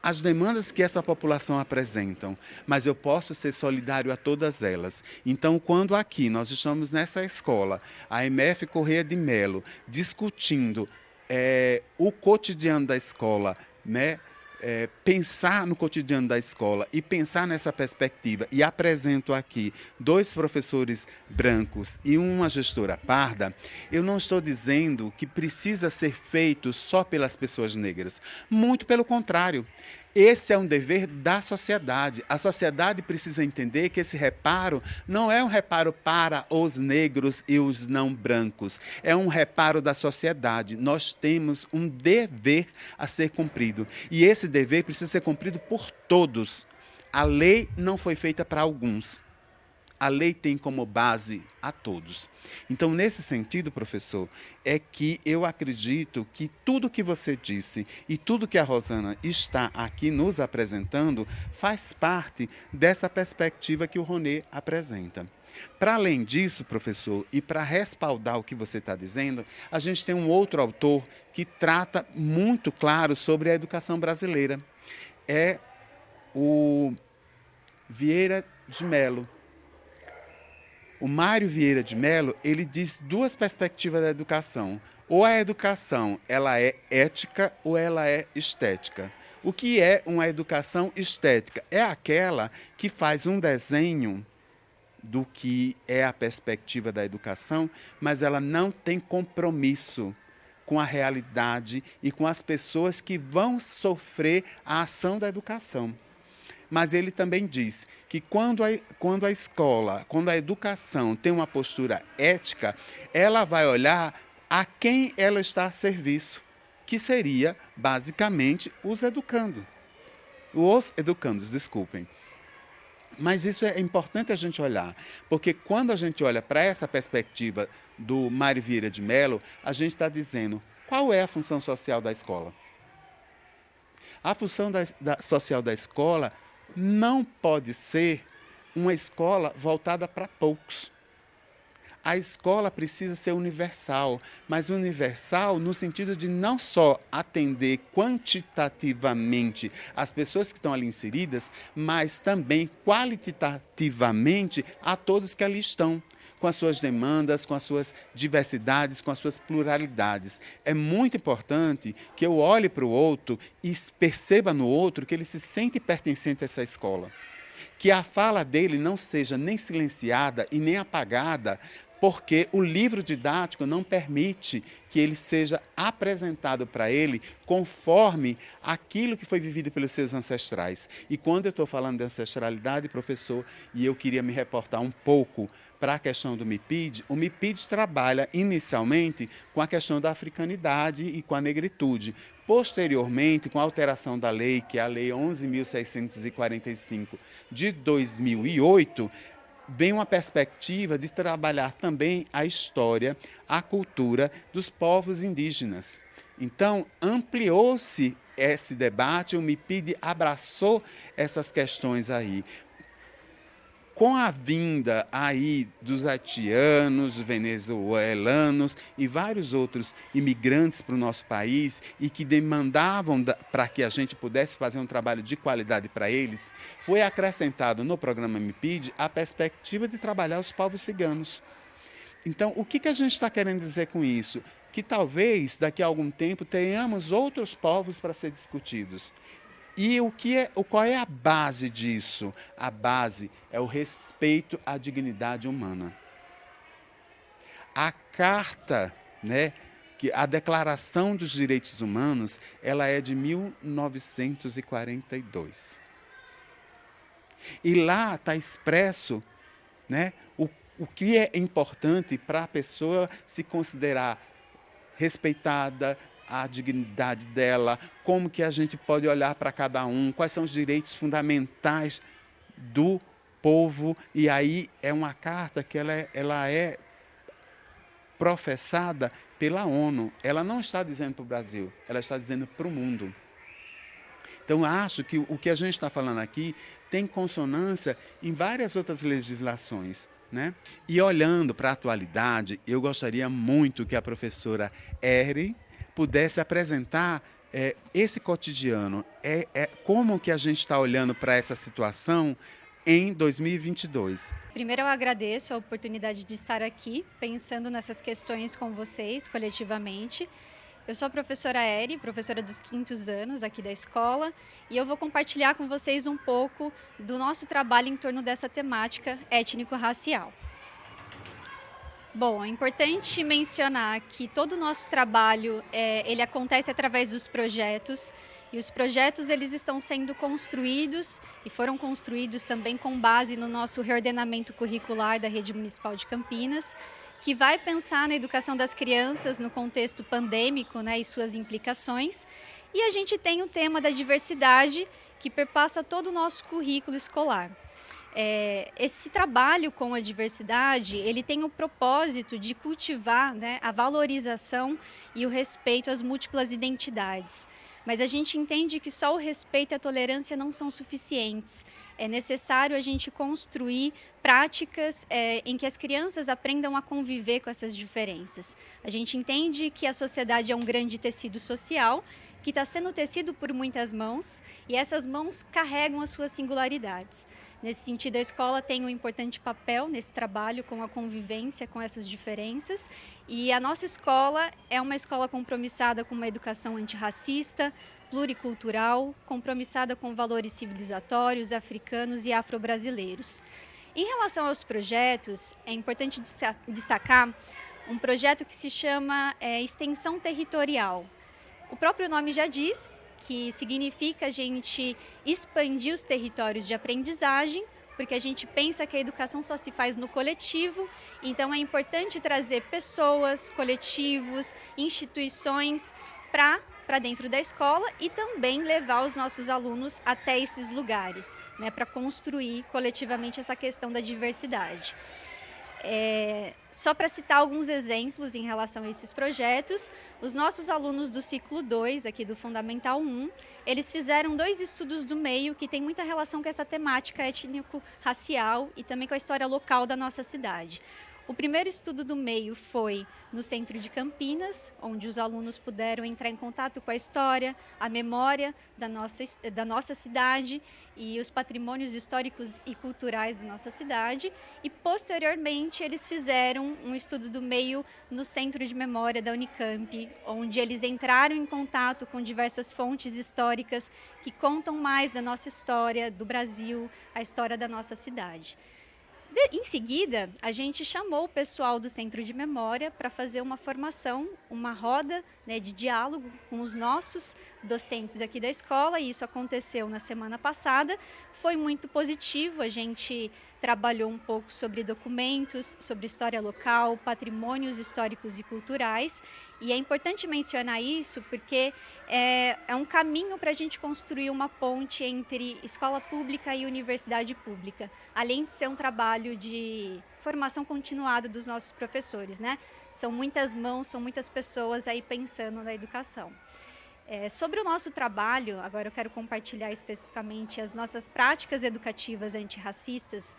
as demandas que essa população apresentam, mas eu posso ser solidário a todas elas. Então, quando aqui nós estamos nessa escola, a MF Corrêa de Melo, discutindo o cotidiano da escola, né? Pensar no cotidiano da escola e pensar nessa perspectiva, e apresento aqui 2 professores brancos e uma gestora parda, eu não estou dizendo que precisa ser feito só pelas pessoas negras. Muito pelo contrário. Esse é um dever da sociedade. A sociedade precisa entender que esse reparo não é um reparo para os negros e os não brancos. É um reparo da sociedade. Nós temos um dever a ser cumprido. E esse dever precisa ser cumprido por todos. A lei não foi feita para alguns. A lei tem como base a todos. Então, nesse sentido, professor, é que eu acredito que tudo que você disse e tudo que a Rosana está aqui nos apresentando faz parte dessa perspectiva que o Honneth apresenta. Para além disso, professor, e para respaldar o que você está dizendo, a gente tem um outro autor que trata muito claro sobre a educação brasileira. É o Vieira de Mello. O Mário Vieira de Mello, ele diz 2 perspectivas da educação. Ou a educação ela é ética ou ela é estética. O que é uma educação estética? É aquela que faz um desenho do que é a perspectiva da educação, mas ela não tem compromisso com a realidade e com as pessoas que vão sofrer a ação da educação. Mas ele também diz que quando a escola, quando a educação tem uma postura ética, ela vai olhar a quem ela está a serviço, que seria, basicamente, os educandos. Os educandos, desculpem. Mas isso é importante a gente olhar, porque quando a gente olha para essa perspectiva do Mário Vieira de Mello, a gente está dizendo qual é a função social da escola. A função social da escola não pode ser uma escola voltada para poucos. A escola precisa ser universal, mas universal no sentido de não só atender quantitativamente as pessoas que estão ali inseridas, mas também qualitativamente a todos que ali estão, com as suas demandas, com as suas diversidades, com as suas pluralidades. É muito importante que eu olhe para o outro e perceba no outro que ele se sente pertencente a essa escola. Que a fala dele não seja nem silenciada e nem apagada, porque o livro didático não permite que ele seja apresentado para ele conforme aquilo que foi vivido pelos seus ancestrais. E quando eu estou falando de ancestralidade, professor, e eu queria me reportar um pouco para a questão do MIPID, o MIPID trabalha inicialmente com a questão da africanidade e com a negritude. Posteriormente, com a alteração da lei, que é a Lei 11.645 de 2008, vem uma perspectiva de trabalhar também a história, a cultura dos povos indígenas. Então, ampliou-se esse debate, o MIPID abraçou essas questões aí. Com a vinda aí dos haitianos, venezuelanos e vários outros imigrantes para o nosso país e que demandavam para que a gente pudesse fazer um trabalho de qualidade para eles, foi acrescentado no programa MIPID a perspectiva de trabalhar os povos ciganos. Então, o que a gente está querendo dizer com isso? Que talvez daqui a algum tempo tenhamos outros povos para ser discutidos. E qual é a base disso? A base é o respeito à dignidade humana. A carta, a Declaração dos Direitos Humanos, ela é de 1942. E lá está expresso, o que é importante para a pessoa se considerar respeitada, a dignidade dela, como que a gente pode olhar para cada um, quais são os direitos fundamentais do povo. E aí é uma carta que ela é professada pela ONU. Ela não está dizendo para o Brasil, ela está dizendo para o mundo. Então, acho que o que a gente está falando aqui tem consonância em várias outras legislações. E olhando para a atualidade, eu gostaria muito que a professora Eri pudesse apresentar esse cotidiano, como que a gente está olhando para essa situação em 2022. Primeiro, eu agradeço a oportunidade de estar aqui, pensando nessas questões com vocês, coletivamente. Eu sou a professora Eri, professora dos 5º anos aqui da escola, e eu vou compartilhar com vocês um pouco do nosso trabalho em torno dessa temática étnico-racial. Bom, é importante mencionar que todo o nosso trabalho ele acontece através dos projetos, e os projetos eles estão sendo construídos e foram construídos também com base no nosso reordenamento curricular da Rede Municipal de Campinas, que vai pensar na educação das crianças no contexto pandêmico, e suas implicações. E a gente tem o tema da diversidade, que perpassa todo o nosso currículo escolar. Esse trabalho com a diversidade, ele tem o propósito de cultivar a valorização e o respeito às múltiplas identidades. Mas a gente entende que só o respeito e a tolerância não são suficientes. É necessário a gente construir práticas em que as crianças aprendam a conviver com essas diferenças. A gente entende que a sociedade é um grande tecido social que está sendo tecido por muitas mãos e essas mãos carregam as suas singularidades. Nesse sentido, a escola tem um importante papel nesse trabalho com a convivência com essas diferenças. E a nossa escola é uma escola compromissada com uma educação antirracista, pluricultural, compromissada com valores civilizatórios, africanos e afro-brasileiros. Em relação aos projetos, é importante destacar um projeto que se chama Extensão Territorial. O próprio nome já diz que significa a gente expandir os territórios de aprendizagem, porque a gente pensa que a educação só se faz no coletivo, então é importante trazer pessoas, coletivos, instituições para dentro da escola e também levar os nossos alunos até esses lugares, né, para construir coletivamente essa questão da diversidade. Só para citar alguns exemplos em relação a esses projetos, os nossos alunos do ciclo 2, aqui do Fundamental 1, eles fizeram 2 estudos do meio que tem muita relação com essa temática étnico-racial e também com a história local da nossa cidade. O primeiro estudo do meio foi no centro de Campinas, onde os alunos puderam entrar em contato com a história, a memória da nossa cidade e os patrimônios históricos e culturais da nossa cidade. E, posteriormente, eles fizeram um estudo do meio no Centro de Memória da Unicamp, onde eles entraram em contato com diversas fontes históricas que contam mais da nossa história, do Brasil, a história da nossa cidade. Em seguida, a gente chamou o pessoal do Centro de Memória para fazer uma formação, uma roda, né, de diálogo com os nossos docentes aqui da escola, e isso aconteceu na semana passada. Foi muito positivo, a gente trabalhou um pouco sobre documentos, sobre história local, patrimônios históricos e culturais, e é importante mencionar isso porque é um caminho para a gente construir uma ponte entre escola pública e universidade pública, além de ser um trabalho de formação continuada dos nossos professores, né? São muitas mãos, são muitas pessoas aí pensando na educação. Sobre o nosso trabalho, agora eu quero compartilhar especificamente as nossas práticas educativas antirracistas,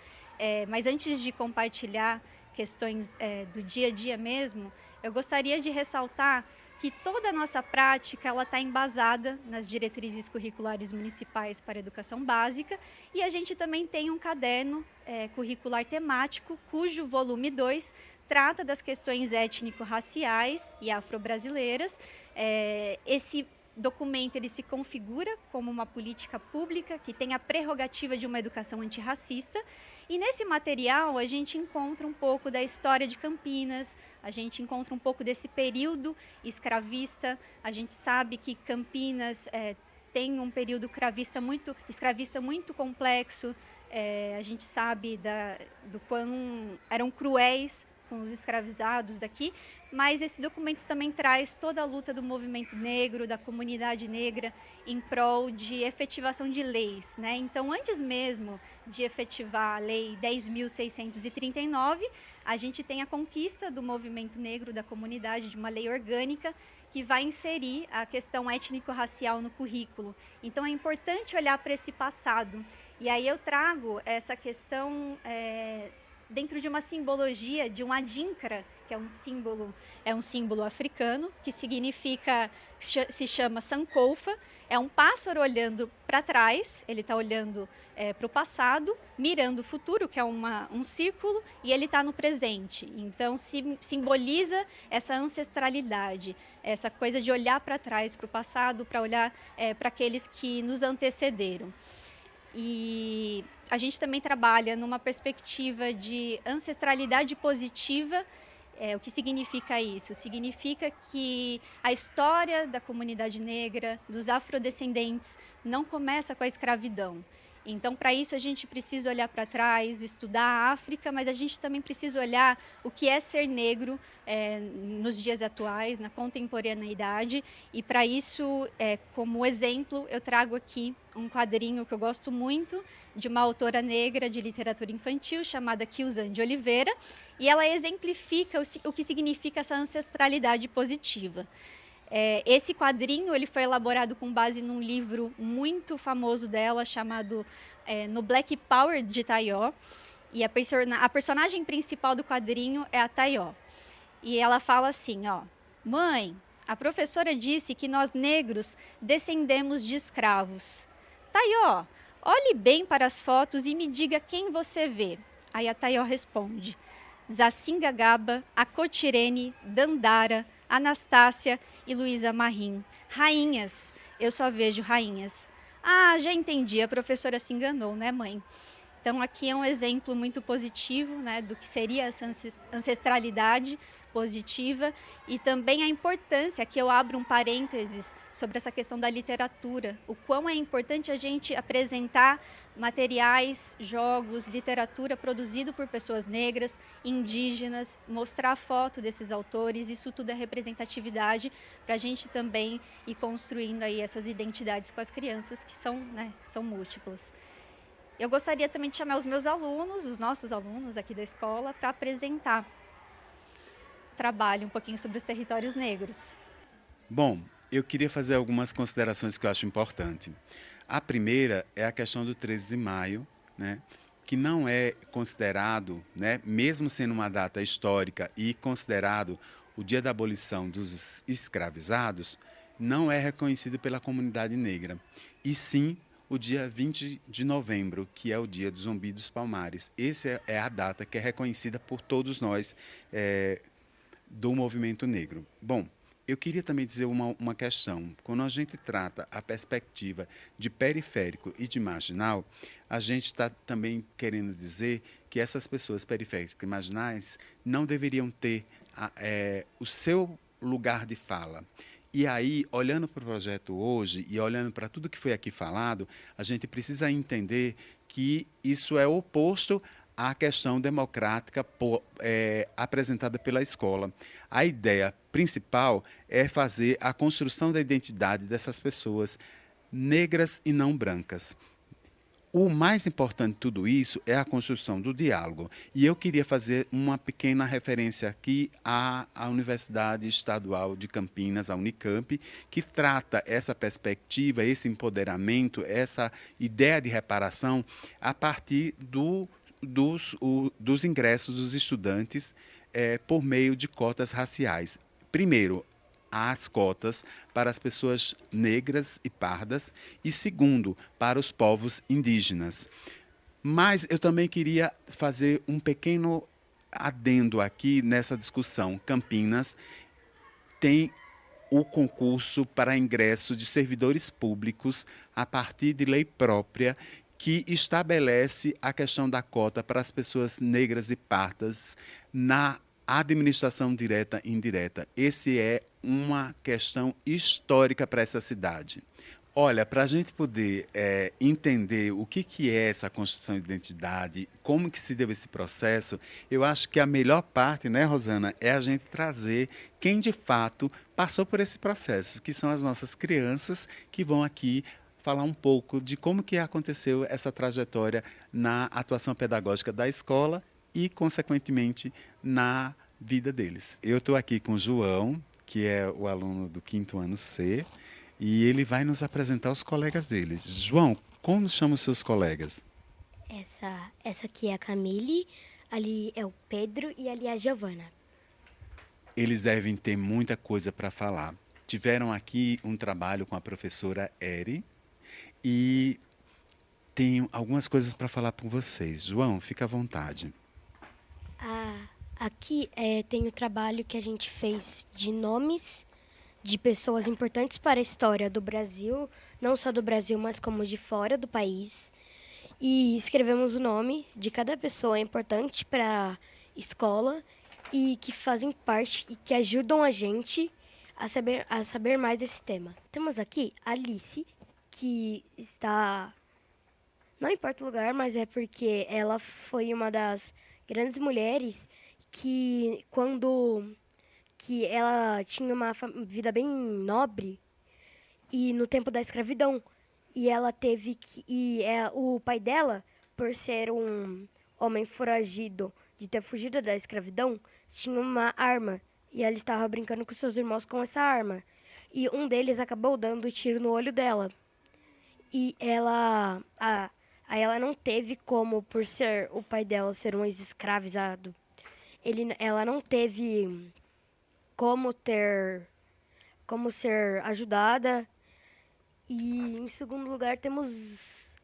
mas antes de compartilhar questões do dia a dia mesmo, eu gostaria de ressaltar que toda a nossa prática ela está embasada nas diretrizes curriculares municipais para a educação básica, e a gente também tem um caderno curricular temático, cujo volume 2 trata das questões étnico-raciais e afro-brasileiras. Esse documento ele se configura como uma política pública que tem a prerrogativa de uma educação antirracista, e nesse material a gente encontra um pouco da história de Campinas, a gente encontra um pouco desse período escravista. A gente sabe que Campinas tem um período escravista muito complexo, a gente sabe do quão eram cruéis com os escravizados daqui, mas esse documento também traz toda a luta do movimento negro, da comunidade negra, em prol de efetivação de leis, né? Então, antes mesmo de efetivar a Lei 10.639, a gente tem a conquista do movimento negro, da comunidade, de uma lei orgânica que vai inserir a questão étnico-racial no currículo. Então, é importante olhar para esse passado. E aí eu trago essa questão dentro de uma simbologia de um adinkra, que é um símbolo africano, que se chama Sankofa. É um pássaro olhando para trás, ele está olhando para o passado, mirando o futuro, que é um círculo, e ele está no presente. Então, simboliza essa ancestralidade, essa coisa de olhar para trás, para o passado, para olhar para aqueles que nos antecederam. E a gente também trabalha numa perspectiva de ancestralidade positiva. O que significa isso? Significa que a história da comunidade negra, dos afrodescendentes, não começa com a escravidão. Então, para isso, a gente precisa olhar para trás, estudar a África, mas a gente também precisa olhar o que é ser negro nos dias atuais, na contemporaneidade. E, para isso, como exemplo, eu trago aqui um quadrinho que eu gosto muito, de uma autora negra de literatura infantil, chamada Kizan de Oliveira, e ela exemplifica o que significa essa ancestralidade positiva. Esse quadrinho ele foi elaborado com base num livro muito famoso dela, chamado No Black Power de Taió. E a personagem principal do quadrinho é a Taió. E ela fala assim, ó: mãe, a professora disse que nós negros descendemos de escravos. Taió, olhe bem para as fotos e me diga quem você vê. Aí a Taió responde: Zacinga Gaba, Acotirene, Dandara, Anastácia e Luísa Marim. Rainhas, eu só vejo rainhas. Ah, já entendi, a professora se enganou, né, mãe? Então, aqui é um exemplo muito positivo, né, do que seria essa ancestralidade positiva e também a importância, aqui eu abro um parênteses sobre essa questão da literatura, o quão é importante a gente apresentar materiais, jogos, literatura produzido por pessoas negras, indígenas, mostrar a foto desses autores, isso tudo é representatividade para a gente também ir construindo aí essas identidades com as crianças que são, né, são múltiplas. Eu gostaria também de chamar os meus alunos, os nossos alunos aqui da escola, para apresentar o trabalho um pouquinho sobre os territórios negros. Bom, eu queria fazer algumas considerações que eu acho importante. A primeira é a questão do 13 de maio, né, que não é considerado, né, mesmo sendo uma data histórica e considerado o dia da abolição dos escravizados, não é reconhecido pela comunidade negra, e sim o dia 20 de novembro, que é o dia do Zumbi dos Palmares. Essa é a data que é reconhecida por todos nós do movimento negro. Bom, eu queria também dizer uma questão. Quando a gente trata a perspectiva de periférico e de marginal, a gente está também querendo dizer que essas pessoas periféricas e marginais não deveriam ter o seu lugar de fala. E aí, olhando para o projeto hoje e olhando para tudo que foi aqui falado, a gente precisa entender que isso é oposto à questão democrática apresentada pela escola. A ideia principal é fazer a construção da identidade dessas pessoas negras e não brancas. O mais importante de tudo isso é a construção do diálogo. E eu queria fazer uma pequena referência aqui à Universidade Estadual de Campinas, a Unicamp, que trata essa perspectiva, esse empoderamento, essa ideia de reparação a partir dos ingressos dos estudantes por meio de cotas raciais. Primeiro, as cotas para as pessoas negras e pardas e, segundo, para os povos indígenas. Mas eu também queria fazer um pequeno adendo aqui nessa discussão. Campinas tem o concurso para ingresso de servidores públicos a partir de lei própria que estabelece a questão da cota para as pessoas negras e pardas na administração direta e indireta. Esse é uma questão histórica para essa cidade. Olha, para a gente poder entender o que é essa construção de identidade, como que se deu esse processo, eu acho que a melhor parte, né, Rosana, é a gente trazer quem de fato passou por esse processo, que são as nossas crianças que vão aqui falar um pouco de como que aconteceu essa trajetória na atuação pedagógica da escola e, consequentemente, na vida deles. Eu estou aqui com o João, que é o aluno do 5º ano C, e ele vai nos apresentar os colegas dele. João, como chamam os seus colegas? Essa aqui é a Camille, ali é o Pedro e ali é a Giovana. Eles devem ter muita coisa para falar. Tiveram aqui um trabalho com a professora Eri e tenho algumas coisas para falar com vocês. João, fica à vontade. Aqui tem o trabalho que a gente fez de nomes de pessoas importantes para a história do Brasil, não só do Brasil, mas como de fora do país. E escrevemos o nome de cada pessoa importante para a escola e que fazem parte e que ajudam a gente a saber mais desse tema. Temos aqui a Alice, que está... Não importa o lugar, mas é porque ela foi uma das grandes mulheres que ela tinha uma vida bem nobre e no tempo da escravidão. E ela teve que... o pai dela, por ser um homem foragido, de ter fugido da escravidão, tinha uma arma. E ela estava brincando com seus irmãos com essa arma. E um deles acabou dando tiro no olho dela. E ela não teve como, por ser o pai dela ser um ex-escravizado, ela não teve como ser ajudada. E em segundo lugar temos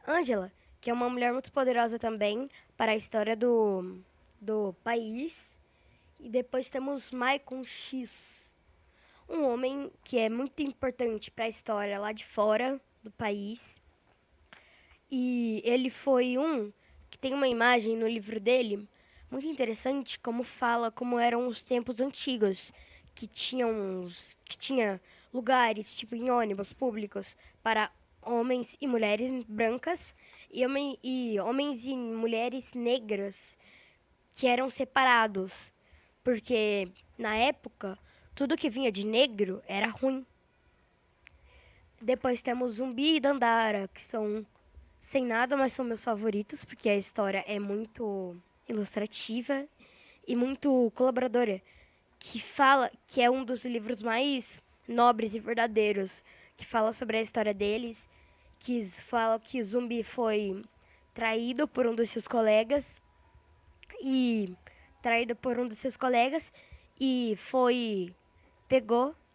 Ângela, que é uma mulher muito poderosa também para a história do país. E depois temos Maicon X, um homem que é muito importante para a história lá de fora do país. E ele foi um que tem uma imagem no livro dele muito interessante, como fala como eram os tempos antigos, que tinha lugares, tipo em ônibus públicos, para homens e mulheres brancas e homens e mulheres negras que eram separados, porque na época tudo que vinha de negro era ruim. Depois temos Zumbi e Dandara, que são sem nada, mas são meus favoritos, porque a história é muito ilustrativa e muito colaboradora, que fala que é um dos livros mais nobres e verdadeiros, que fala sobre a história deles, que fala que o Zumbi foi traído por um dos seus colegas e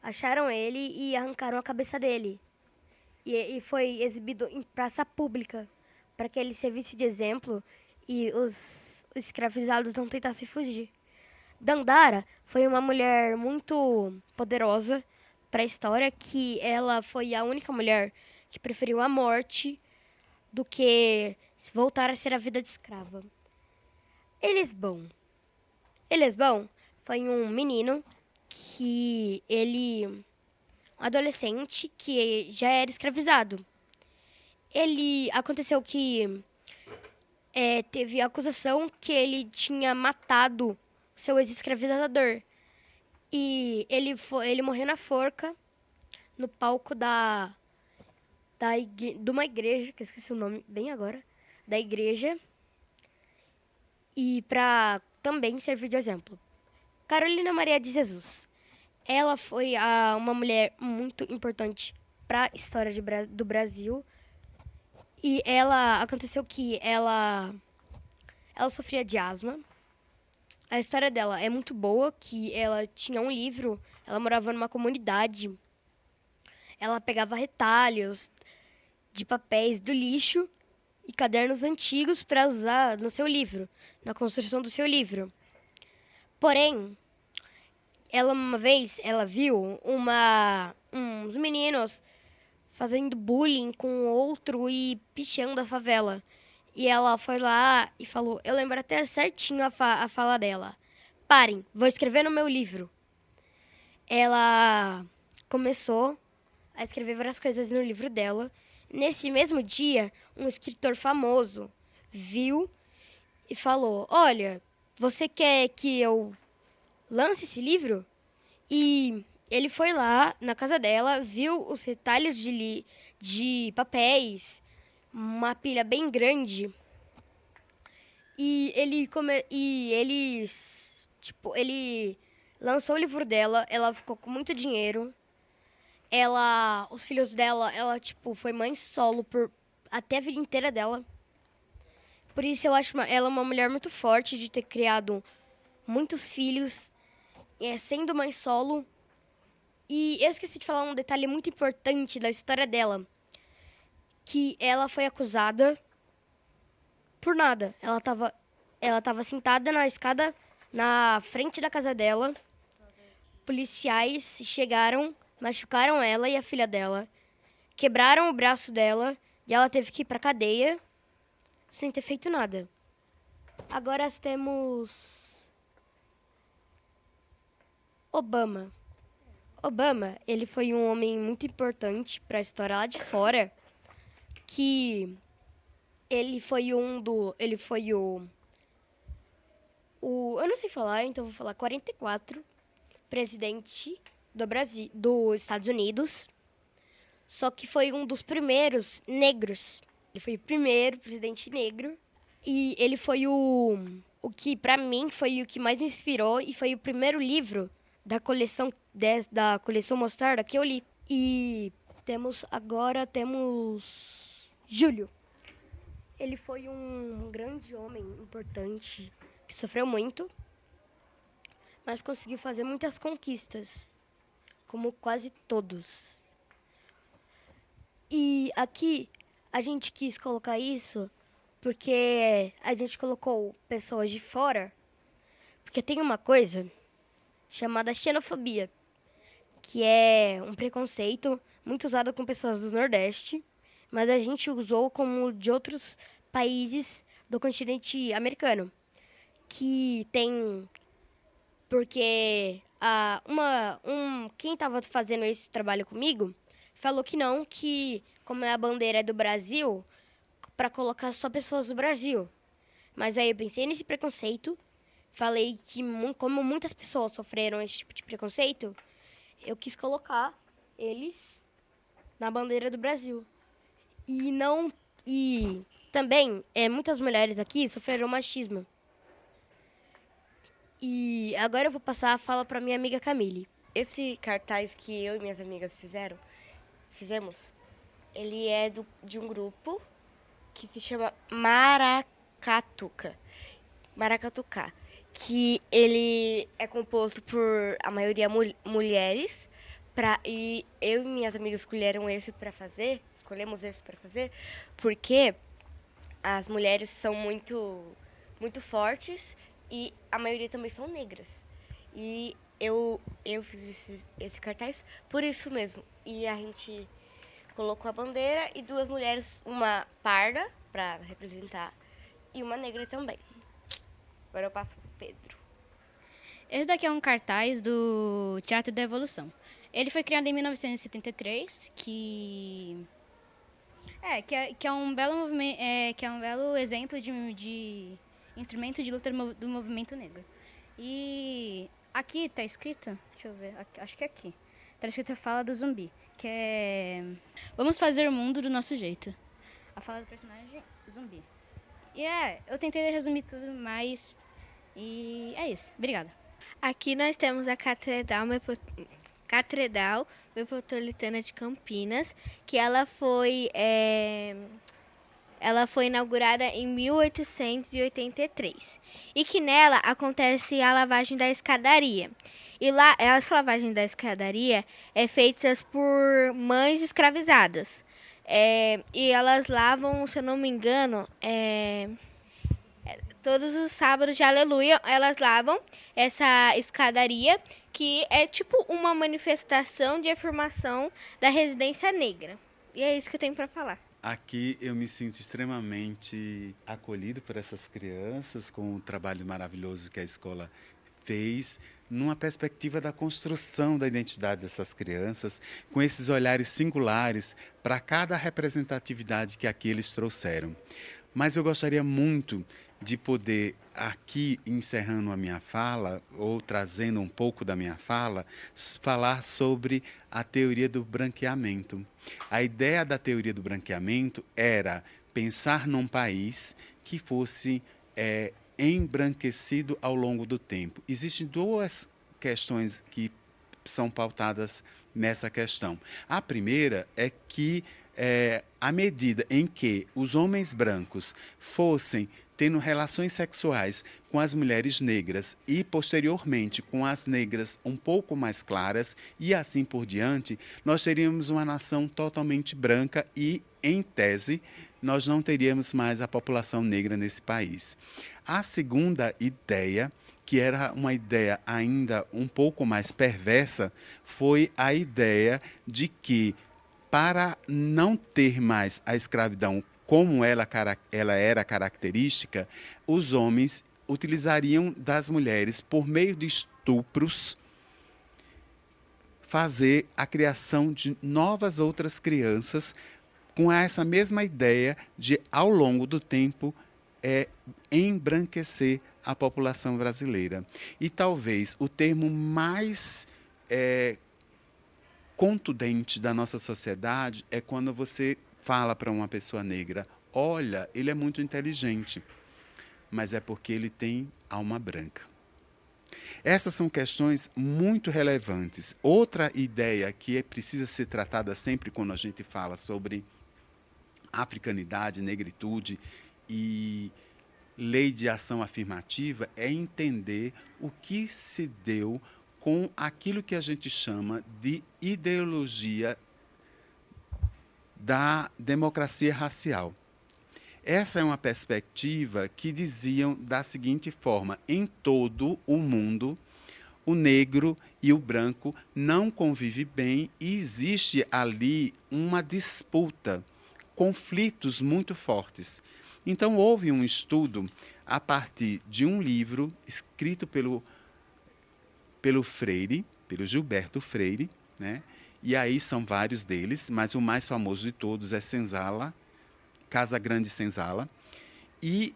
acharam ele e arrancaram a cabeça dele. E foi exibido em praça pública, para que ele servisse de exemplo e os escravizados não tentassem fugir. Dandara foi uma mulher muito poderosa para a história, que ela foi a única mulher que preferiu a morte do que voltar a ser a vida de escrava. Elisbão foi um menino um adolescente que já era escravizado. Aconteceu que teve a acusação que ele tinha matado seu ex-escravizador. E ele morreu na forca, no palco de uma igreja, que eu esqueci o nome bem agora, da igreja, e para também servir de exemplo. Carolina Maria de Jesus. Ela foi uma mulher muito importante para a história do Brasil. E aconteceu que ela sofria de asma. A história dela é muito boa, que ela tinha um livro, ela morava numa comunidade. Ela pegava retalhos de papéis do lixo e cadernos antigos para usar no seu livro, na construção do seu livro. Porém, uma vez ela viu uns meninos fazendo bullying com outro e pichando a favela. E ela foi lá e falou, eu lembro até certinho a fala dela. Parem, vou escrever no meu livro. Ela começou a escrever várias coisas no livro dela. Nesse mesmo dia, um escritor famoso viu e falou, olha, você quer que eu lance esse livro? E ele foi lá na casa dela, viu os retalhos de papéis, uma pilha bem grande. E ele lançou o livro dela, ela ficou com muito dinheiro. Os filhos dela, foi mãe solo até a vida inteira dela. Por isso eu acho ela uma mulher muito forte de ter criado muitos filhos, sendo mãe solo. E eu esqueci de falar um detalhe muito importante da história dela, que ela foi acusada por nada. Ela tava sentada na escada na frente da casa dela. Policiais chegaram, machucaram ela e a filha dela, quebraram o braço dela e ela teve que ir pra cadeia sem ter feito nada. Agora temos Obama. Obama, ele foi um homem muito importante para a história lá de fora, que ele foi eu não sei falar, então vou falar 44 presidente dos Estados Unidos. Só que foi um dos primeiros negros. Ele foi o primeiro presidente negro e ele foi o que para mim foi o que mais me inspirou e foi o primeiro livro da coleção Mostarda que eu li. E temos Júlio. Ele foi um grande homem importante que sofreu muito, mas conseguiu fazer muitas conquistas, como quase todos. E aqui a gente quis colocar isso porque a gente colocou pessoas de fora, porque tem uma coisa chamada xenofobia, que é um preconceito muito usado com pessoas do Nordeste, mas a gente usou como de outros países do continente americano, que tem... Porque quem estava fazendo esse trabalho comigo falou que não, que como a bandeira é do Brasil, para colocar só pessoas do Brasil. Mas aí eu pensei nesse preconceito, falei que como muitas pessoas sofreram esse tipo de preconceito, eu quis colocar eles na bandeira do Brasil. E também muitas mulheres aqui sofreram machismo. E agora eu vou passar a fala para minha amiga Camille. Esse cartaz que eu e minhas amigas fizemos, ele é de um grupo que se chama Maracatuca, que ele é composto por a maioria mulheres, e eu e minhas amigas escolhemos esse para fazer, porque as mulheres são muito, muito fortes e a maioria também são negras. E eu fiz esse cartaz por isso mesmo. E a gente colocou a bandeira e 2 mulheres, uma parda para representar e uma negra também. Agora eu passo pro Pedro. Esse daqui é um cartaz do Teatro da Evolução. Ele foi criado em 1973, que é um belo exemplo de instrumento de luta do movimento negro. E aqui está escrito, deixa eu ver, acho que é aqui, está escrito a fala do zumbi, que é: vamos fazer o mundo do nosso jeito. A fala do personagem zumbi. E eu tentei resumir tudo, mas... E é isso. Obrigada. Aqui nós temos a Catedral Metropolitana de Campinas, que ela foi inaugurada em 1883 e que nela acontece a lavagem da escadaria. E lá, essa lavagem da escadaria é feita por mães escravizadas. E elas lavam, se eu não me engano, todos os sábados de aleluia, elas lavam essa escadaria, que é tipo uma manifestação de afirmação da residência negra. E é isso que eu tenho para falar. Aqui eu me sinto extremamente acolhido por essas crianças, com o trabalho maravilhoso que a escola fez, numa perspectiva da construção da identidade dessas crianças, com esses olhares singulares para cada representatividade que aqui eles trouxeram. Mas eu gostaria muito de poder, aqui encerrando a minha fala, ou trazendo um pouco da minha fala, falar sobre a teoria do branqueamento. A ideia da teoria do branqueamento era pensar num país que fosse embranquecido ao longo do tempo. Existem 2 questões que são pautadas nessa questão. A primeira é que, à medida em que os homens brancos fossem tendo relações sexuais com as mulheres negras e, posteriormente, com as negras um pouco mais claras e assim por diante, nós teríamos uma nação totalmente branca e, em tese, nós não teríamos mais a população negra nesse país. A segunda ideia, que era uma ideia ainda um pouco mais perversa, foi a ideia de que, para não ter mais a escravidão como ela era característica, os homens utilizariam das mulheres, por meio de estupros, fazer a criação de novas outras crianças, com essa mesma ideia de, ao longo do tempo, embranquecer a população brasileira. E talvez o termo mais contundente da nossa sociedade é quando você fala para uma pessoa negra: olha, ele é muito inteligente, mas é porque ele tem alma branca. Essas são questões muito relevantes. Outra ideia que precisa ser tratada sempre quando a gente fala sobre africanidade, negritude e lei de ação afirmativa é entender o que se deu com aquilo que a gente chama de ideologia da democracia racial. Essa é uma perspectiva que diziam da seguinte forma: em todo o mundo, o negro e o branco não convivem bem e existe ali uma disputa conflitos muito fortes. Então, houve um estudo a partir de um livro escrito pelo Freire, pelo Gilberto Freire, né? E aí são vários deles, mas o mais famoso de todos é Senzala, Casa Grande Senzala. E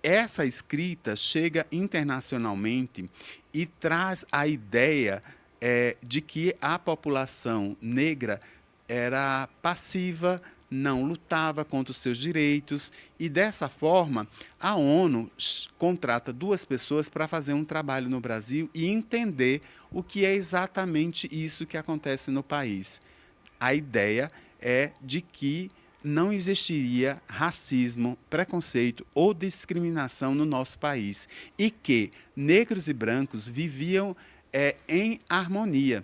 essa escrita chega internacionalmente e traz a ideia de que a população negra era passiva, não lutava contra os seus direitos, e dessa forma a ONU contrata 2 pessoas para fazer um trabalho no Brasil e entender o que é exatamente isso que acontece no país. A ideia é de que não existiria racismo, preconceito ou discriminação no nosso país e que negros e brancos viviam em harmonia.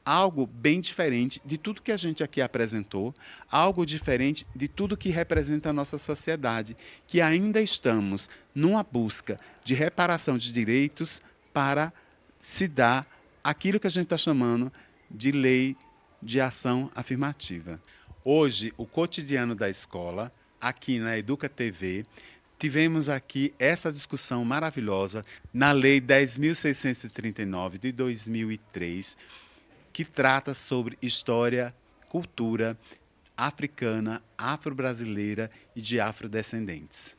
Algo bem diferente de tudo que a gente aqui apresentou, algo diferente de tudo que representa a nossa sociedade, que ainda estamos numa busca de reparação de direitos para se dar aquilo que a gente está chamando de lei de ação afirmativa. Hoje, o cotidiano da escola, aqui na Educa TV, tivemos aqui essa discussão maravilhosa na Lei 10.639 de 2003, que trata sobre história, cultura africana, afro-brasileira e de afrodescendentes.